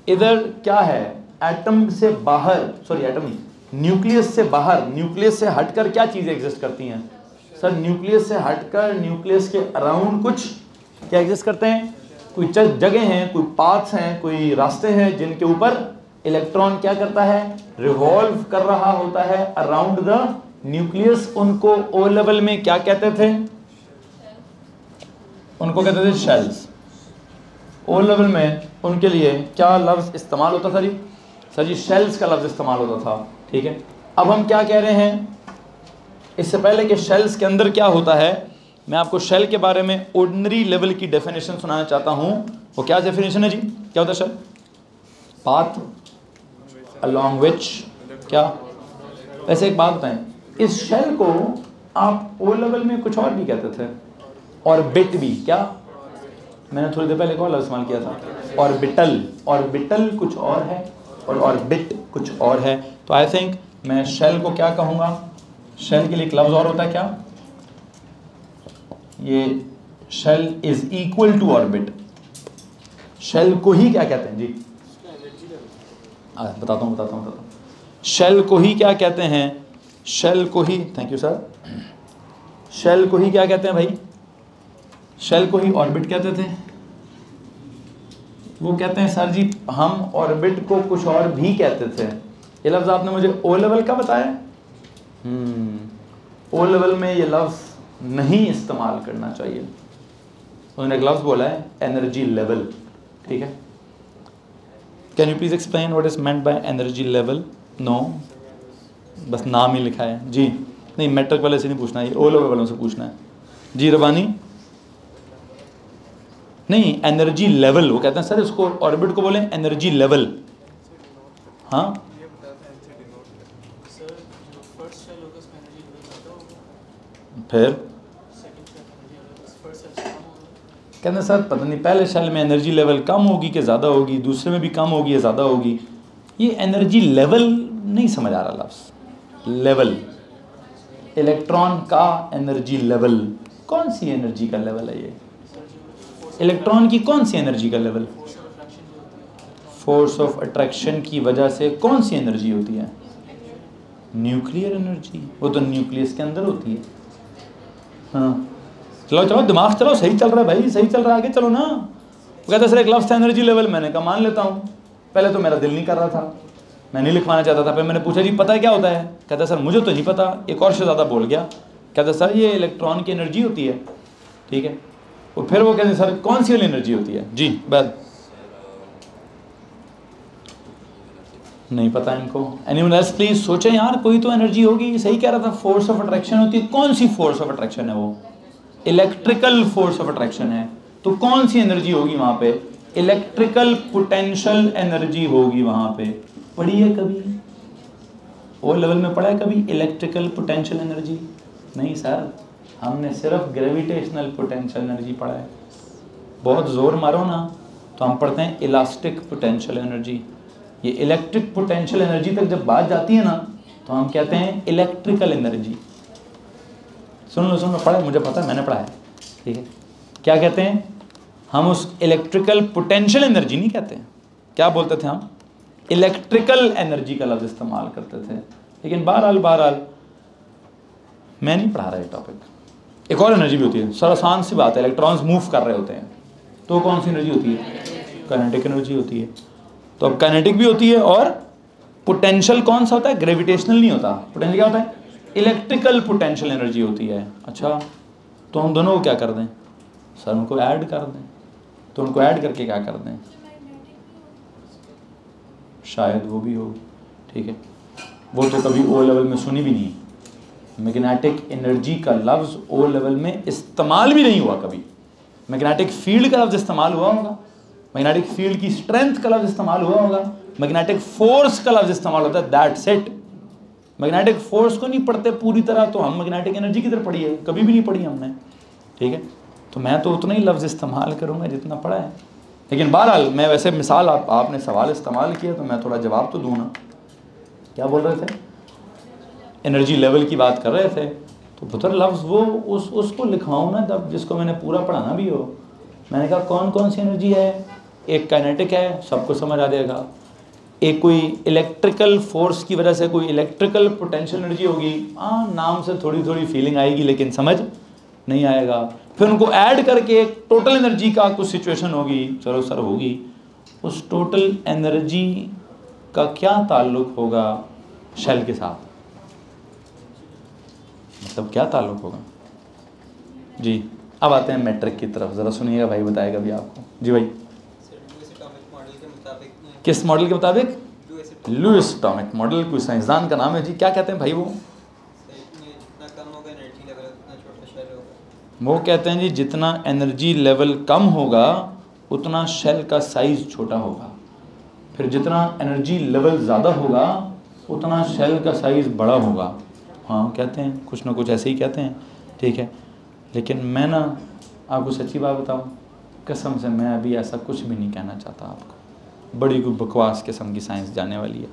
इधर क्या है? एटम से बाहर, सॉरी एटम नहीं, न्यूक्लियस से बाहर, न्यूक्लियस से हटकर क्या चीजें एग्जिस्ट करती हैं? सर न्यूक्लियस से हटकर न्यूक्लियस के अराउंड कुछ क्या एग्जिस्ट करते हैं? कोई जगह हैं, कोई पाथ्स हैं, कोई रास्ते हैं जिनके ऊपर इलेक्ट्रॉन क्या करता है? रिवॉल्व कर रहा होता है अराउंड द न्यूक्लियस। उनको ओ लेवल में क्या कहते थे? उनको कहते थे शेल्स। ओ लेवल में उनके लिए क्या लफ्ज़ इस्तेमाल होता था जी? सर जी शेल्स का लफ्ज़ इस्तेमाल होता था। ठीक है, अब हम क्या कह रहे हैं, इससे पहले कि शेल्स के अंदर क्या होता है, मैं आपको शेल के बारे में ऑर्डिनरी लेवल की डेफिनेशन सुनाना चाहता हूँ। वो क्या डेफिनेशन है जी? क्या होता है शेल? पाथ अलॉन्ग विच क्या? वैसे एक बात बताएं, इस शेल को आप ओ लेवल में कुछ और भी कहते थे, ऑर्बिट भी। क्या? मैंने थोड़ी देर पहले एक और लफ्ज़ इस्तेमाल किया था, ऑर्बिटल। ऑर्बिटल कुछ और है और ऑर्बिट कुछ और है। तो आई थिंक मैं शेल को क्या कहूँगा, शेल के लिए एक लफ्ज़ और होता है क्या? ये shell is equal to orbit. Shell को ही क्या कहते हैं जी? बताता हूँ। शेल को ही क्या कहते हैं? शेल को ही, थैंक यू सर, शेल को ही क्या कहते हैं भाई? शेल को ही ऑर्बिट कहते थे। वो कहते हैं सर जी हम ऑर्बिट को कुछ और भी कहते थे। ये लफ्ज़ आपने मुझे ओ लेवल का बताया। ओ लेवल में ये लफ्ज़ नहीं इस्तेमाल करना चाहिए। उन्होंने एक लफ्ज़ बोला है एनर्जी लेवल। ठीक है, can you please explain what is meant by energy level? No, बस नाम ही लिखा है जी। नहीं, मैट्रिक वाले से नहीं पूछना, ये ओ लेवल वालों से पूछना है जी। रबानी नहीं, एनर्जी लेवल। वो कहते हैं सर इसको ऑर्बिट को बोलें एनर्जी लेवल। हाँ, फिर कहते हैं सर पता नहीं पहले शेल में एनर्जी लेवल कम होगी कि ज़्यादा होगी, दूसरे में भी कम होगी या ज़्यादा होगी। ये एनर्जी लेवल नहीं समझ आ रहा लफ्ज़। लेवल, इलेक्ट्रॉन का एनर्जी लेवल, कौन सी एनर्जी का लेवल है ये? इलेक्ट्रॉन की कौन सी एनर्जी का लेवल? फोर्स ऑफ अट्रैक्शन की वजह से कौन सी एनर्जी होती है? Nuclear energy. वो तो न्यूक्लियस के अंदर होती है। हाँ, चलो दिमाग चलो, सही चल रहा है भाई, सही चल रहा है, आगे चलो ना। वो कहता है सर एक लफ्ज़ था एनर्जी लेवल। मैंने कहा मान लेता हूँ। पहले तो मेरा दिल नहीं कर रहा था, मैं नहीं लिखवाना चाहता था। फिर मैंने पूछा जी पता है क्या होता है? कहता सर मुझे तो नहीं पता। एक और शहज़ादा बोल गया, कहता सर ये इलेक्ट्रॉन की एनर्जी होती है। ठीक है, और फिर वो कहते सर कौन सी वाली एनर्जी होती है जी? बस नहीं पता इनको। एनीवन एल्स प्लीज सोचें यार, कोई तो एनर्जी होगी। सही कह रहा था, फोर्स ऑफ अट्रैक्शन होती है। कौन सी फोर्स ऑफ अट्रैक्शन है? वो इलेक्ट्रिकल फोर्स ऑफ अट्रैक्शन है। तो कौन सी एनर्जी होगी वहां पे? इलेक्ट्रिकल पोटेंशियल एनर्जी होगी वहां पे। पढ़ी है कभी? ओ लेवल में पढ़ा है कभी इलेक्ट्रिकल पोटेंशियल एनर्जी? नहीं सर, हमने सिर्फ ग्रेविटेशनल पोटेंशियल एनर्जी पढ़ा है। बहुत ज़ोर मारो ना तो हम पढ़ते हैं इलास्टिक पोटेंशियल एनर्जी। ये इलेक्ट्रिक पोटेंशियल एनर्जी तक जब बात जाती है ना तो हम कहते हैं इलेक्ट्रिकल एनर्जी। सुन लो, पढ़ा, मुझे पता है, मैंने पढ़ा है। ठीक है, क्या कहते हैं हम? उस इलेक्ट्रिकल पोटेंशियल एनर्जी नहीं कहते हैं। क्या बोलते थे हम? इलेक्ट्रिकल एनर्जी का लफ्ज़ इस्तेमाल करते थे। लेकिन बहरहाल मैं नहीं पढ़ा रहा ये टॉपिक। एक और एनर्जी भी होती है सर, आसान सी बात है, इलेक्ट्रॉन्स मूव कर रहे होते हैं तो कौन सी एनर्जी होती है? काइनेटिक एनर्जी होती है। तो अब काइनेटिक भी होती है और पोटेंशियल कौन सा होता है? ग्रेविटेशनल नहीं होता। पोटेंशियल क्या होता है? इलेक्ट्रिकल पोटेंशियल एनर्जी होती है। अच्छा, तो हम दोनों को क्या कर दें? सर उनको ऐड कर दें। तो उनको ऐड करके क्या कर दें? शायद वो भी हो। ठीक है, वो तो कभी ओ लेवल में सुनी भी नहीं। मैग्नेटिक एनर्जी का लफ्ज़ ओ लेवल में इस्तेमाल भी नहीं हुआ कभी। मैग्नेटिक फील्ड का लफ्ज़ इस्तेमाल हुआ होगा, मैग्नेटिक फील्ड की स्ट्रेंथ का लफ्ज़ इस्तेमाल हुआ होगा, मैग्नेटिक फोर्स का लफ्ज़ इस्तेमाल होता है, दैट्स इट। मैग्नेटिक फोर्स को नहीं पढ़ते पूरी तरह तो हम मैग्नेटिक एनर्जी की तरह पढ़ी है? कभी भी नहीं पढ़ी हमने। ठीक है, तो मैं तो उतना ही लफ्ज़ इस्तेमाल करूँगा जितना पढ़ा है। लेकिन बहरहाल मैं वैसे मिसाल, आपने सवाल इस्तेमाल किया तो मैं थोड़ा जवाब तो दूँ ना। क्या बोल रहे थे? एनर्जी लेवल की बात कर रहे थे। तो पुत्र लफ्ज़ वो उसको लिखवाऊँ ना तब जिसको मैंने पूरा पढ़ाना भी हो। मैंने कहा कौन कौन सी एनर्जी है? एक काइनेटिक है, सबको समझ आ जाएगा। एक कोई इलेक्ट्रिकल फोर्स की वजह से कोई इलेक्ट्रिकल पोटेंशियल एनर्जी होगी। हाँ, नाम से थोड़ी थोड़ी फीलिंग आएगी लेकिन समझ नहीं आएगा। फिर उनको ऐड करके एक टोटल एनर्जी का कुछ सिचुएशन होगी। चलो सर होगी, उस टोटल एनर्जी का क्या ताल्लुक होगा शेल के साथ? मतलब क्या ताल्लुक होगा जी? अब आते हैं मैट्रिक की तरफ, ज़रा सुनिएगा भाई बताएगा भी आपको। जी भाई, किस मॉडल के मुताबिक? Lewis atomic model. कोई साइंसदान का नाम है जी, क्या कहते हैं भाई वो? वो कहते हैं जी जितना एनर्जी लेवल कम होगा उतना शेल का साइज़ छोटा होगा, फिर जितना एनर्जी लेवल ज़्यादा होगा उतना शेल का साइज़ बड़ा होगा। हाँ कहते हैं, कुछ ना कुछ ऐसे ही कहते हैं, ठीक है। लेकिन मैं ना आपको सच्ची बात बताऊँ, कसम से मैं अभी ऐसा कुछ भी नहीं कहना चाहता आपको। बड़ी कोई बकवास किस्म की साइंस जाने वाली है।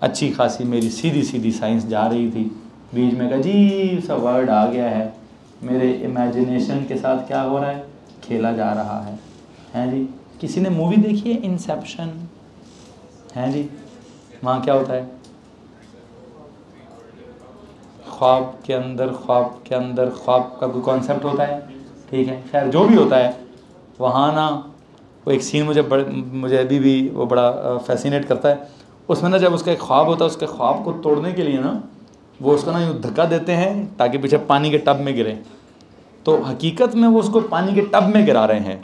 अच्छी खासी मेरी सीधी सीधी साइंस जा रही थी, बीच में का अजीब सा वर्ड आ गया है, मेरे इमेजिनेशन के साथ क्या हो रहा है, खेला जा रहा है। हैं जी, किसी ने मूवी देखी है इंसेप्शन? हैं जी, वहाँ क्या होता है, ख्वाब के अंदर ख्वाब का कोई कॉन्सेप्ट होता है, ठीक है। खैर जो भी होता है, वहाँ ना वो एक सीन मुझे अभी भी वो बड़ा फैसिनेट करता है। उसमें ना जब उसका एक ख्वाब होता है, उसके ख्वाब को तोड़ने के लिए ना वो उसको ना यूँ धक्का देते हैं ताकि पीछे पानी के टब में गिरे। तो हकीकत में वो उसको पानी के टब में गिरा रहे हैं,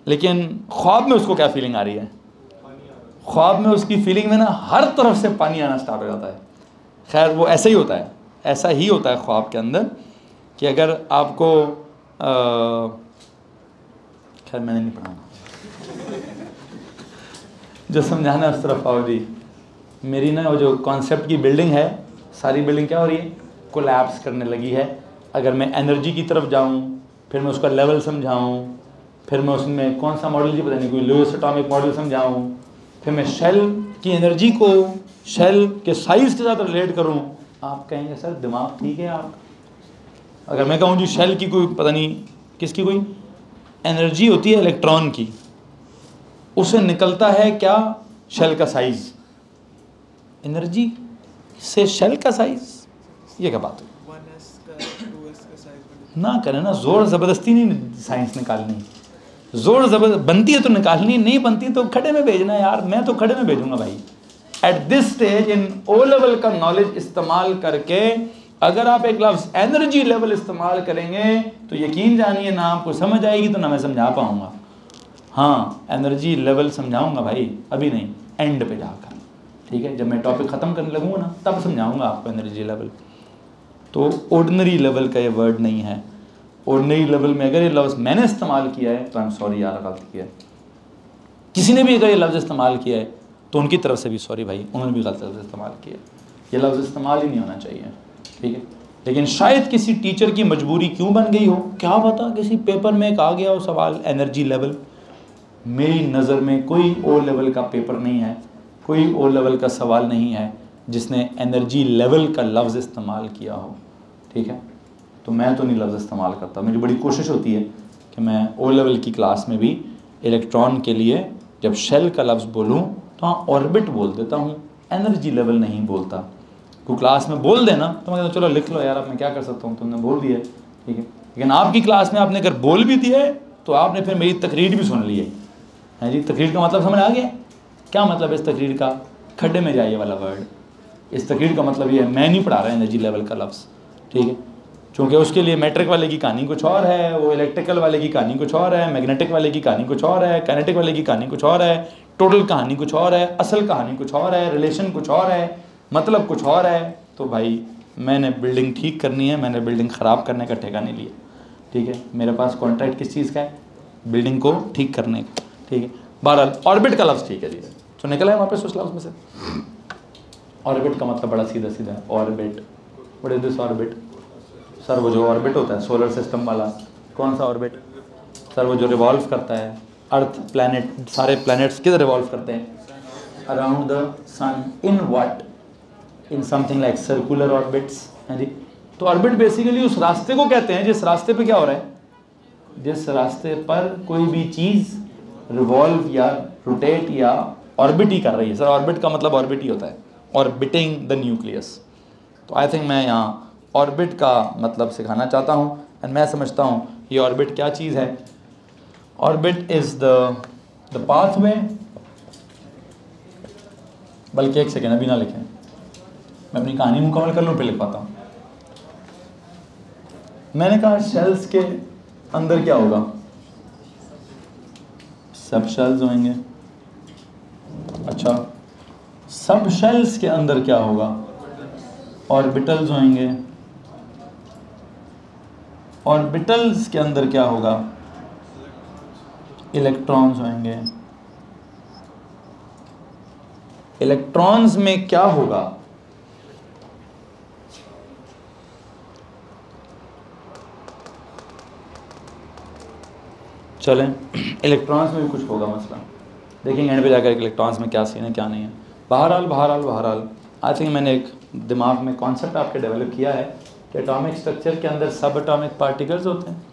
लेकिन ख्वाब में उसको क्या फीलिंग आ रही है? ख्वाब में उसकी फीलिंग में ना हर तरफ से पानी आना स्टार्ट हो जाता है। खैर वो ऐसा ही होता है, ऐसा ही होता है ख्वाब के अंदर कि अगर आपको खैर मैंने नहीं पढ़ाना, जो समझाना उस तरफ आओ जी। मेरी ना वो जो कॉन्सेप्ट की बिल्डिंग है, सारी बिल्डिंग क्या हो रही है, कोलैप्स करने लगी है। अगर मैं एनर्जी की तरफ जाऊं, फिर मैं उसका लेवल समझाऊं, फिर मैं उसमें कौन सा मॉडल जी पता नहीं, कोई लुईस एटॉमिक मॉडल समझाऊं, फिर मैं शेल की एनर्जी को शेल के साइज़ के साथ रिलेट करूं, आप कहेंगे सर दिमाग ठीक है आप। अगर मैं कहूँ जी शेल की कोई पता नहीं किसकी कोई एनर्जी होती है इलेक्ट्रॉन की, उसे निकलता है क्या, शेल का साइज़, एनर्जी से शेल का साइज़, ये क्या बात है? ना करें ना, ज़ोर ज़बरदस्ती नहीं साइंस निकालनी, ज़ोर ज़बरदस्त बनती है तो निकालनी, नहीं बनती तो खड़े में भेजना यार, मैं तो खड़े में भेजूंगा भाई। At this stage in O level का नॉलेज इस्तेमाल करके अगर आप एक लफ्ज़ एनर्जी लेवल इस्तेमाल करेंगे तो यकीन जानिए ना आपको समझ आएगी तो ना मैं समझा पाऊँगा। हाँ एनर्जी लेवल समझाऊँगा भाई, अभी नहीं, एंड पे जाकर, ठीक है। जब मैं टॉपिक ख़त्म करने लगूँगा ना तब समझाऊँगा आपको एनर्जी लेवल। तो ऑर्डिनरी लेवल का ये वर्ड नहीं है। ऑर्डिनरी लेवल में अगर ये लफ्ज़ मैंने इस्तेमाल किया है तो आई एम सॉरी यार, गलती किया है। किसी ने भी अगर ये लफ्ज़ इस्तेमाल किया है तो उनकी तरफ से भी सॉरी भाई, उन्होंने भी गलत लफ्ज़ इस्तेमाल किया। ये लफ्ज़ इस्तेमाल ही नहीं होना चाहिए, ठीक है। लेकिन शायद किसी टीचर की मजबूरी क्यों बन गई हो, क्या पता, किसी पेपर में एक आ गया हो सवाल एनर्जी लेवल। मेरी नज़र में कोई ओ लेवल का पेपर नहीं है, कोई ओ लेवल का सवाल नहीं है जिसने एनर्जी लेवल का लफ्ज़ इस्तेमाल किया हो, ठीक है। तो मैं तो नहीं लफ्ज़ इस्तेमाल करता। मेरी बड़ी कोशिश होती है कि मैं ओ लेवल की क्लास में भी इलेक्ट्रॉन के लिए जब शेल का लफ्ज़ बोलूँ तो हाँ ऑर्बिट बोल देता हूँ, एनर्जी लेवल नहीं बोलता। कोई क्लास में बोल देना तो मैं कहता चलो लिख लो यार, अब मैं क्या कर सकता हूँ, तुमने बोल दिया, ठीक है। लेकिन आपकी क्लास में आपने अगर बोल भी दिया है तो आपने फिर मेरी तकरीर भी सुन ली है जी। तकरीर का मतलब समझ आ गया? क्या मतलब इस तकरीर का? खड्डे में जाइए वाला वर्ड। इस तकरीर का मतलब ये है, मैं नहीं पढ़ा रहा एनर्जी लेवल का लफ्ज़, ठीक है। क्योंकि उसके लिए मैट्रिक वाले की कहानी कुछ और है, वो इलेक्ट्रिकल वाले की कहानी कुछ और है, मैग्नेटिक वाले की कहानी कुछ और है, काइनेटिक वाले की कहानी कुछ और है, टोटल कहानी कुछ और है, असल कहानी कुछ और है, रिलेशन कुछ और है, मतलब कुछ और है। तो भाई मैंने बिल्डिंग ठीक करनी है, मैंने बिल्डिंग ख़राब करने का ठेका नहीं लिया, ठीक है। मेरे पास कॉन्ट्रैक्ट किस चीज़ का है? बिल्डिंग को ठीक करने का, ठीक है। बहरहाल ऑर्बिट का लफ्ज़ ठीक है जी, तो निकला है वापस उस लफ्ज़ में से। ऑर्बिट का मतलब बड़ा सीधा सीधा है, orbit. What is this orbit? Sir वो जो ऑर्बिट होता है सोलर सिस्टम वाला, कौन सा ऑर्बिट? सर वो जो रिवॉल्व करता है, अर्थ प्लैनेट, सारे प्लैनेट्स किधर रिवॉल्व करते हैं? Around the sun. In what? In something like circular orbits, है जी। तो ऑर्बिट बेसिकली उस रास्ते को कहते हैं जिस रास्ते पे क्या हो रहा है, जिस रास्ते पर कोई भी चीज़ रिवॉल्व या रोटेट या ऑर्बिट ही कर रही है। सर ऑर्बिट का मतलब ऑर्बिट ही होता है, ऑर्बिटिंग द न्यूक्लियस। तो आई थिंक मैं यहाँ ऑर्बिट का मतलब सिखाना चाहता हूँ एंड मैं समझता हूँ ये ऑर्बिट क्या चीज़ है। ऑर्बिट इज़ द पाथवे, बल्कि एक सेकेंड अभी ना लिखें, मैं अपनी कहानी मुकम्मल कर लूँ फिर लिख पाता हूँ। मैंने कहा शेल्स के अंदर क्या होगा? सब शेल्स होंगे। अच्छा, सब शेल्स के अंदर क्या होगा? ऑर्बिटल्स होंगे। ऑर्बिटल्स के अंदर क्या होगा? इलेक्ट्रॉन्स होंगे। इलेक्ट्रॉन्स में क्या होगा? चलें, इलेक्ट्रॉन्स में भी कुछ होगा मसला, देखेंगे एंड पे जाकर इलेक्ट्रॉन्स में क्या सीन है क्या नहीं है। बहरहाल आई थिंक मैंने एक दिमाग में कॉन्सेप्ट आपके डेवलप किया है कि एटॉमिक स्ट्रक्चर के अंदर सब एटॉमिक पार्टिकल्स होते हैं।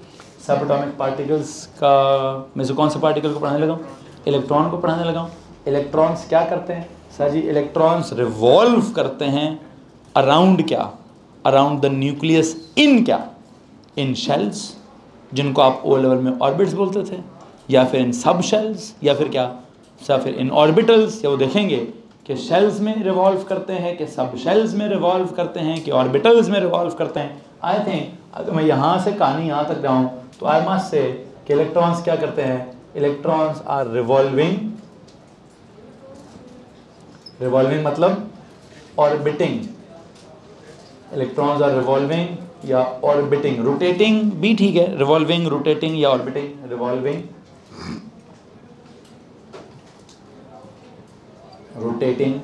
सब एटॉमिक पार्टिकल्स का मैं से कौन से पार्टिकल को पढ़ाने लगा हूँ? इलेक्ट्रॉन को पढ़ाने लगा हूँ। इलेक्ट्रॉन्स क्या करते हैं सर जी? इलेक्ट्रॉन्स रिवॉल्व करते हैं अराउंड क्या? अराउंड द न्यूक्लियस इन क्या? इन शेल्स, जिनको आप ओ लेवल में ऑर्बिट्स बोलते थे, या फिर इन सब शेल्स, या फिर क्या, या फिर इन ऑर्बिटल्स। या वो देखेंगे कि शेल्स में रिवॉल्व करते हैं, कि सब शेल्स में रिवॉल्व करते हैं, कि ऑर्बिटल्स में रिवॉल्व करते हैं। आई थिंक अगर मैं यहाँ से कहानी यहाँ तक जाऊँ तो आई मस्ट से कि इलेक्ट्रॉन्स क्या करते हैं? Electrons are revolving. रिवॉल्विंग मतलब ऑर्बिटिंग। इलेक्ट्रॉन्स आर रिवॉल्विंग या ऑर्बिटिंग। रोटेटिंग भी ठीक है, रिवॉल्विंग, रोटेटिंग या ऑर्बिटिंग। रिवॉल्विंग, रोटेटिंग,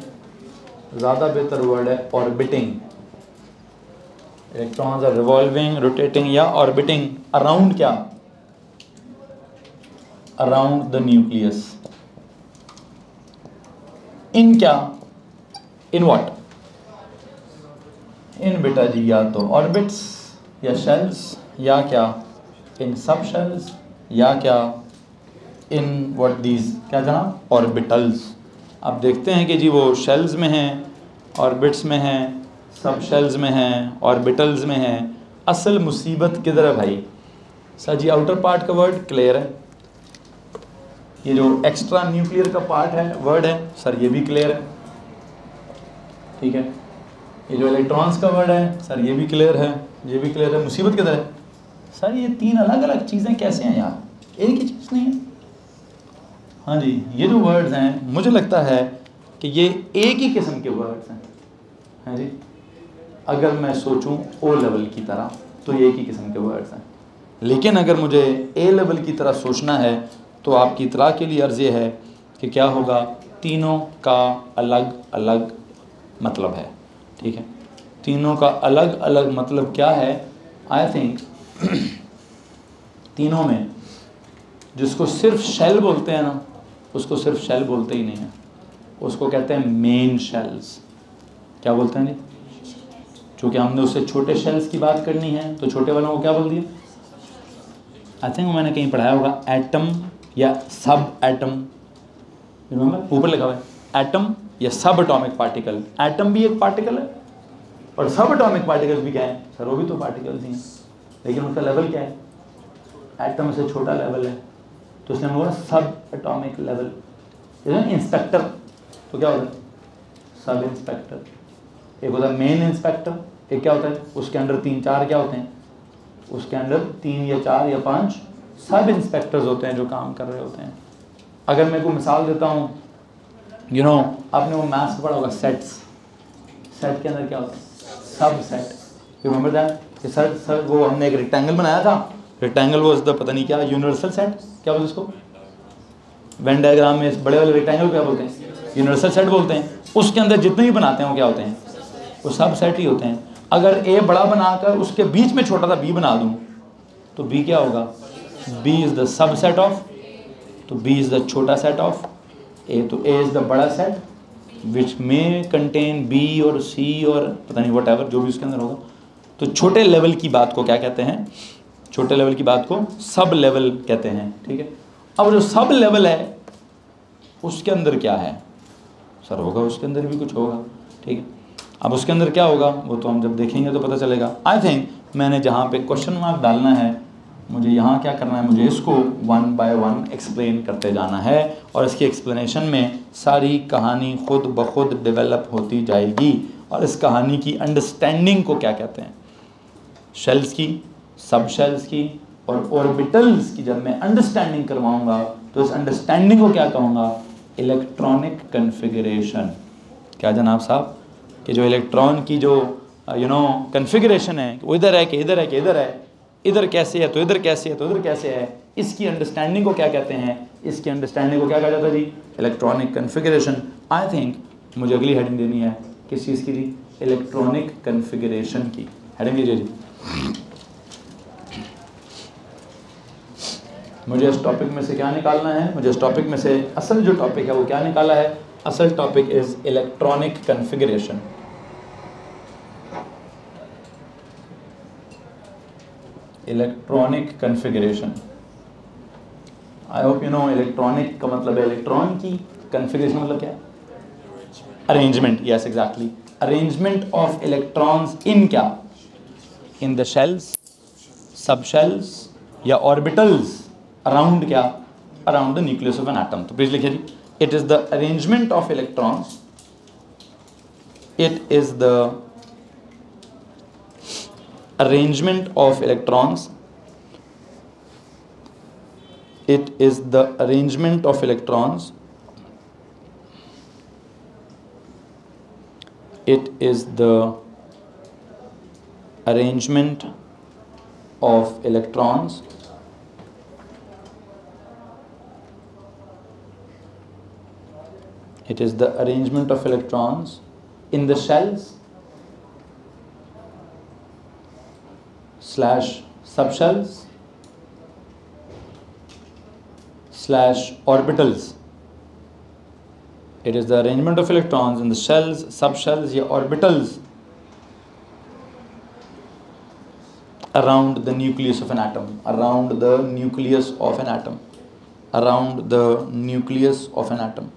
ज़्यादा बेहतर वर्ड है orbiting. Electrons are revolving, rotating या ऑर्बिटिंग अराउंड क्या? Around the nucleus. इन क्या? In what? इन बेटा जी या तो ऑर्बिट्स या शेल्स, या क्या इन सब शेल्स, या क्या इन व्हाट दीज क्या जनाब? ऑर्बिटल्स। अब देखते हैं कि जी वो शेल्स में हैं, ऑर्बिट्स में हैं, सब शेल्स में हैं, ऑर्बिटल्स में हैं। असल मुसीबत किधर है भाई? सर जी आउटर पार्ट का वर्ड क्लियर है, ये जो एक्स्ट्रा न्यूक्लियर का पार्ट है वर्ड है सर ये भी क्लियर है, ठीक है। ये जो इलेक्ट्रॉन्स का वर्ड है सर ये भी क्लियर है, ये भी क्लियर है। मुसीबत किधर है सर? ये तीन अलग अलग चीज़ें कैसे हैं यार, एक ही चीज़ नहीं है। हाँ जी, ये जो वर्ड्स हैं मुझे लगता है कि ये एक ही किस्म के वर्ड्स हैं। हाँ जी, अगर मैं सोचूं ओ लेवल की तरह तो ये एक ही किस्म के वर्ड्स हैं, लेकिन अगर मुझे ए लेवल की तरह सोचना है तो आपकी इतला के लिए अर्ज़ ये है कि क्या होगा, तीनों का अलग अलग मतलब है, ठीक है। तीनों का अलग अलग मतलब क्या है? आई थिंक तीनों में जिसको सिर्फ शेल बोलते हैं ना, उसको सिर्फ शेल बोलते ही नहीं है, उसको कहते हैं मेन शेल्स। क्या बोलते हैं जी? चूँकि हमने उससे छोटे शेल्स की बात करनी है तो छोटे वालों को क्या बोल दिया? आई थिंक मैंने कहीं पढ़ाया होगा एटम या सब एटम, ऊपर लगा हुआ है एटम या सब एटॉमिक पार्टिकल। एटम भी एक पार्टिकल है और सब एटॉमिक पार्टिकल्स भी क्या है सर? वो भी तो पार्टिकल्स ही हैं, लेकिन उनका लेवल क्या है? एटम से छोटा लेवल है, तो उसने बोला सब एटॉमिक लेवल। जैसे इंस्पेक्टर तो क्या होता है? Sub inspector. एक होता है मेन इंस्पेक्टर, एक क्या होता है उसके अंडर 3-4 क्या होते हैं? उसके अंडर 3 या 4 या 5 सब इंस्पेक्टर्स होते हैं जो काम कर रहे होते हैं। अगर मैं को मिसाल देता हूँ, यू नो आपने वो मैथ्स पढ़ा होगा सेट्स, सेट के अंदर क्या होता है? सब सेट। यू रिमेंबर दैट कि सर वो हमने एक रेक्टेंगल बनाया था, रेक्टेंगल वो पता नहीं क्या यूनिवर्सल सेट क्या बोलते हैं उसको, वेन डायग्राम में इस बड़े वाले रेक्टेंगल क्या बोलते हैं? यूनिवर्सल सेट बोलते हैं। उसके अंदर जितने भी बनाते हैं वो क्या होते हैं? वो सब सेट ही होते हैं। अगर ए बड़ा बनाकर उसके बीच में छोटा सा बी बना दूं तो बी क्या होगा? B is the subset of, तो बी इज़ द छोटा सेट ऑफ ए, तो ए इज़ द बड़ा सेट विच में कंटेन बी और सी और पता नहीं व्हाटएवर जो भी उसके अंदर होगा। तो छोटे लेवल की बात को क्या कहते हैं? छोटे लेवल की बात को सब लेवल कहते हैं, ठीक है। अब जो सब लेवल है उसके अंदर क्या है सर? होगा उसके अंदर भी कुछ होगा, ठीक है। अब उसके अंदर क्या होगा वो तो हम जब देखेंगे तो पता चलेगा। आई थिंक मैंने जहाँ पे क्वेश्चन मार्क डालना है, मुझे यहाँ क्या करना है, मुझे इसको 1 बाय 1 एक्सप्लेन करते जाना है और इसकी एक्सप्लेनेशन में सारी कहानी खुद ब खुद डेवलप होती जाएगी। और इस कहानी की अंडरस्टैंडिंग को क्या कहते हैं? शेल्स की, सब शेल्स की, और ऑर्बिटल्स की जब मैं अंडरस्टैंडिंग करवाऊंगा तो इस अंडरस्टैंडिंग को क्या कहूँगा, इलेक्ट्रॉनिक कन्फिगरेशन। क्या जनाब साहब, कि जो इलेक्ट्रॉन की जो कन्फिगरेशन है, वो इधर है कि इधर है कि इधर है, इधर कैसे है तो इधर कैसे है तो इधर कैसे है, इसकी अंडरस्टैंडिंग को क्या कहते हैं, इसकी अंडरस्टैंडिंग को क्या कहा जाता है जी, इलेक्ट्रॉनिक कन्फिगरेशन। आई थिंक मुझे अगली हेडिंग देनी है किस चीज़ की जी, इलेक्ट्रॉनिक कन्फिगरेशन की हेडिंग दीजिए जी। मुझे इस टॉपिक में से क्या निकालना है, मुझे इस टॉपिक में से असल जो टॉपिक है वो क्या निकाला है, असल topic is electronic configuration. Electronic configuration, I hope you know electronic का मतलब है इलेक्ट्रॉन की, कन्फिगरेशन मतलब क्या है, arrangement. Yes exactly, arrangement of electrons in क्या, in the shells, sub shells या ऑर्बिटल्स अराउंड क्या, around the nucleus of an atom. तो प्लीज लिखिए जी, it is the arrangement of electrons, it is the arrangement of electrons, it is the arrangement of electrons, it is the arrangement of electrons it is the arrangement of electrons in the shells slash subshells slash orbitals. It is the arrangement of electrons in the shells, subshells या orbitals around the nucleus of an atom, around the nucleus of an atom, around the nucleus of an atom,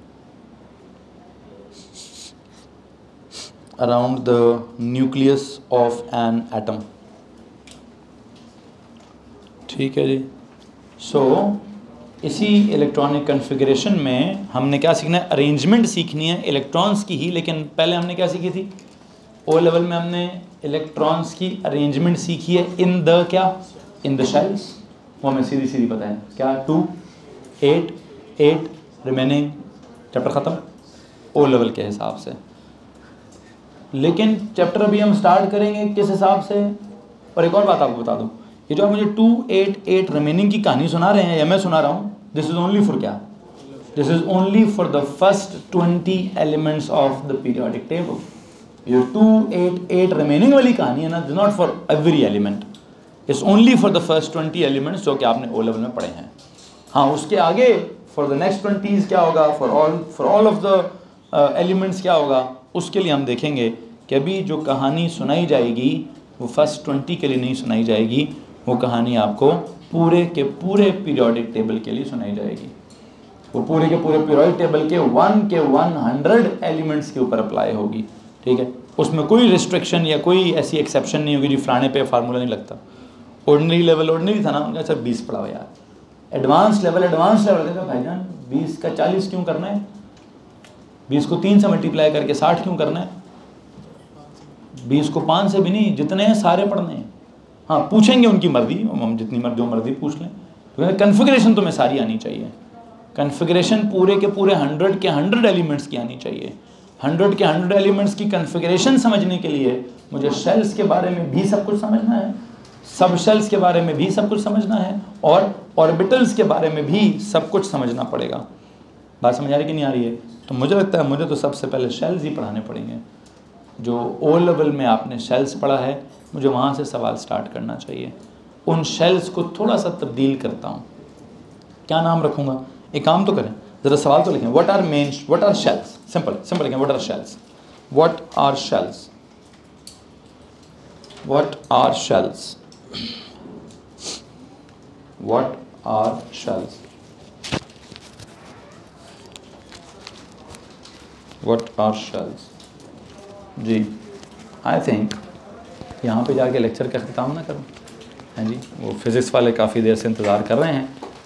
around the nucleus of an atom. ठीक है जी। सो इसी electronic configuration में हमने क्या सीखना है, arrangement सीखनी है इलेक्ट्रॉन्स की ही, लेकिन पहले हमने क्या सीखी थी, ओ लेवल में हमने इलेक्ट्रॉन्स की अरेंजमेंट सीखी है इन द क्या, इन द शेल्स, वो हमें सीधी सीधी पता है क्या, 2 8 8 रिमेनिंग, चैप्टर ख़त्म ओ लेवल के हिसाब से। लेकिन चैप्टर अभी हम स्टार्ट करेंगे किस हिसाब से, और एक और बात आपको बता दूं, ये जो आप मुझे 2 8 8 रिमेनिंग की कहानी सुना रहे हैं या मैं सुना रहा हूँ, दिस इज ओनली फॉर क्या, this is only for the first 20 elements of the periodic table. ये 2 8 8 रिमेनिंग वाली कहानी है ना, not for every element, it's only for the first 20 elements जो कि आपने ओ लेवल में पढ़े हैं। हाँ, उसके आगे फॉर द नेक्स्ट 20 क्या होगा, for all of the elements क्या होगा, उसके लिए हम देखेंगे कि अभी जो कहानी सुनाई जाएगी वो फर्स्ट 20 के लिए नहीं सुनाई जाएगी, वो कहानी आपको पूरे के पूरे पीरियोडिक टेबल के लिए सुनाई जाएगी। वो पूरे के पूरे पीरियोडिक टेबल के 100 एलिमेंट्स के ऊपर अप्लाई होगी। ठीक है, उसमें कोई रिस्ट्रिक्शन या कोई ऐसी एक्सेप्शन नहीं होगी जी फलाने पे फार्मूला नहीं लगता। ऑर्डिनरी लेवल ऑर्डिनरी था ना, उनका सर 20 पढ़ा हुआ यार, एडवांस लेवल कहता भाईजान 20 का 40 क्यों करना है, 20 को 3 से मल्टीप्लाई करके 60 क्यों करना है, 20 को 5 से भी नहीं, जितने हैं सारे पढ़ने हैं। हाँ, पूछेंगे उनकी मर्जी, हम जितनी मर्जी जो मर्जी पूछ लें, तो कन्फिगरेशन तुम्हें सारी आनी चाहिए। कन्फिगरेशन पूरे के पूरे 100 के 100 एलिमेंट्स की आनी चाहिए। 100 के 100 एलिमेंट्स की कन्फिगरेशन समझने के लिए मुझे शेल्स के बारे में भी सब कुछ समझना है, सब शेल्स के बारे में भी सब कुछ समझना है, और ऑर्बिटल्स के बारे में भी सब कुछ समझना पड़ेगा। बात समझ आ रही कि नहीं आ रही है? तो मुझे लगता है मुझे तो सबसे पहले शेल्स ही पढ़ाने पड़ेंगे। जो ओ लेवल में आपने शेल्स पढ़ा है, मुझे वहाँ से सवाल स्टार्ट करना चाहिए। उन शेल्स को थोड़ा सा तब्दील करता हूँ। क्या नाम रखूँगा? एक काम तो करें, ज़रा सवाल तो लिखें, व्हाट आर शेल्स, सिंपल लिखें, what are shells, what are shells, what are shells, what are shells, what are shells. जी, आई थिंक यहाँ पे जाके लेक्चर का ख़त्म ना करूँ। हाँ जी, वो फिज़िक्स वाले काफ़ी देर से इंतज़ार कर रहे हैं।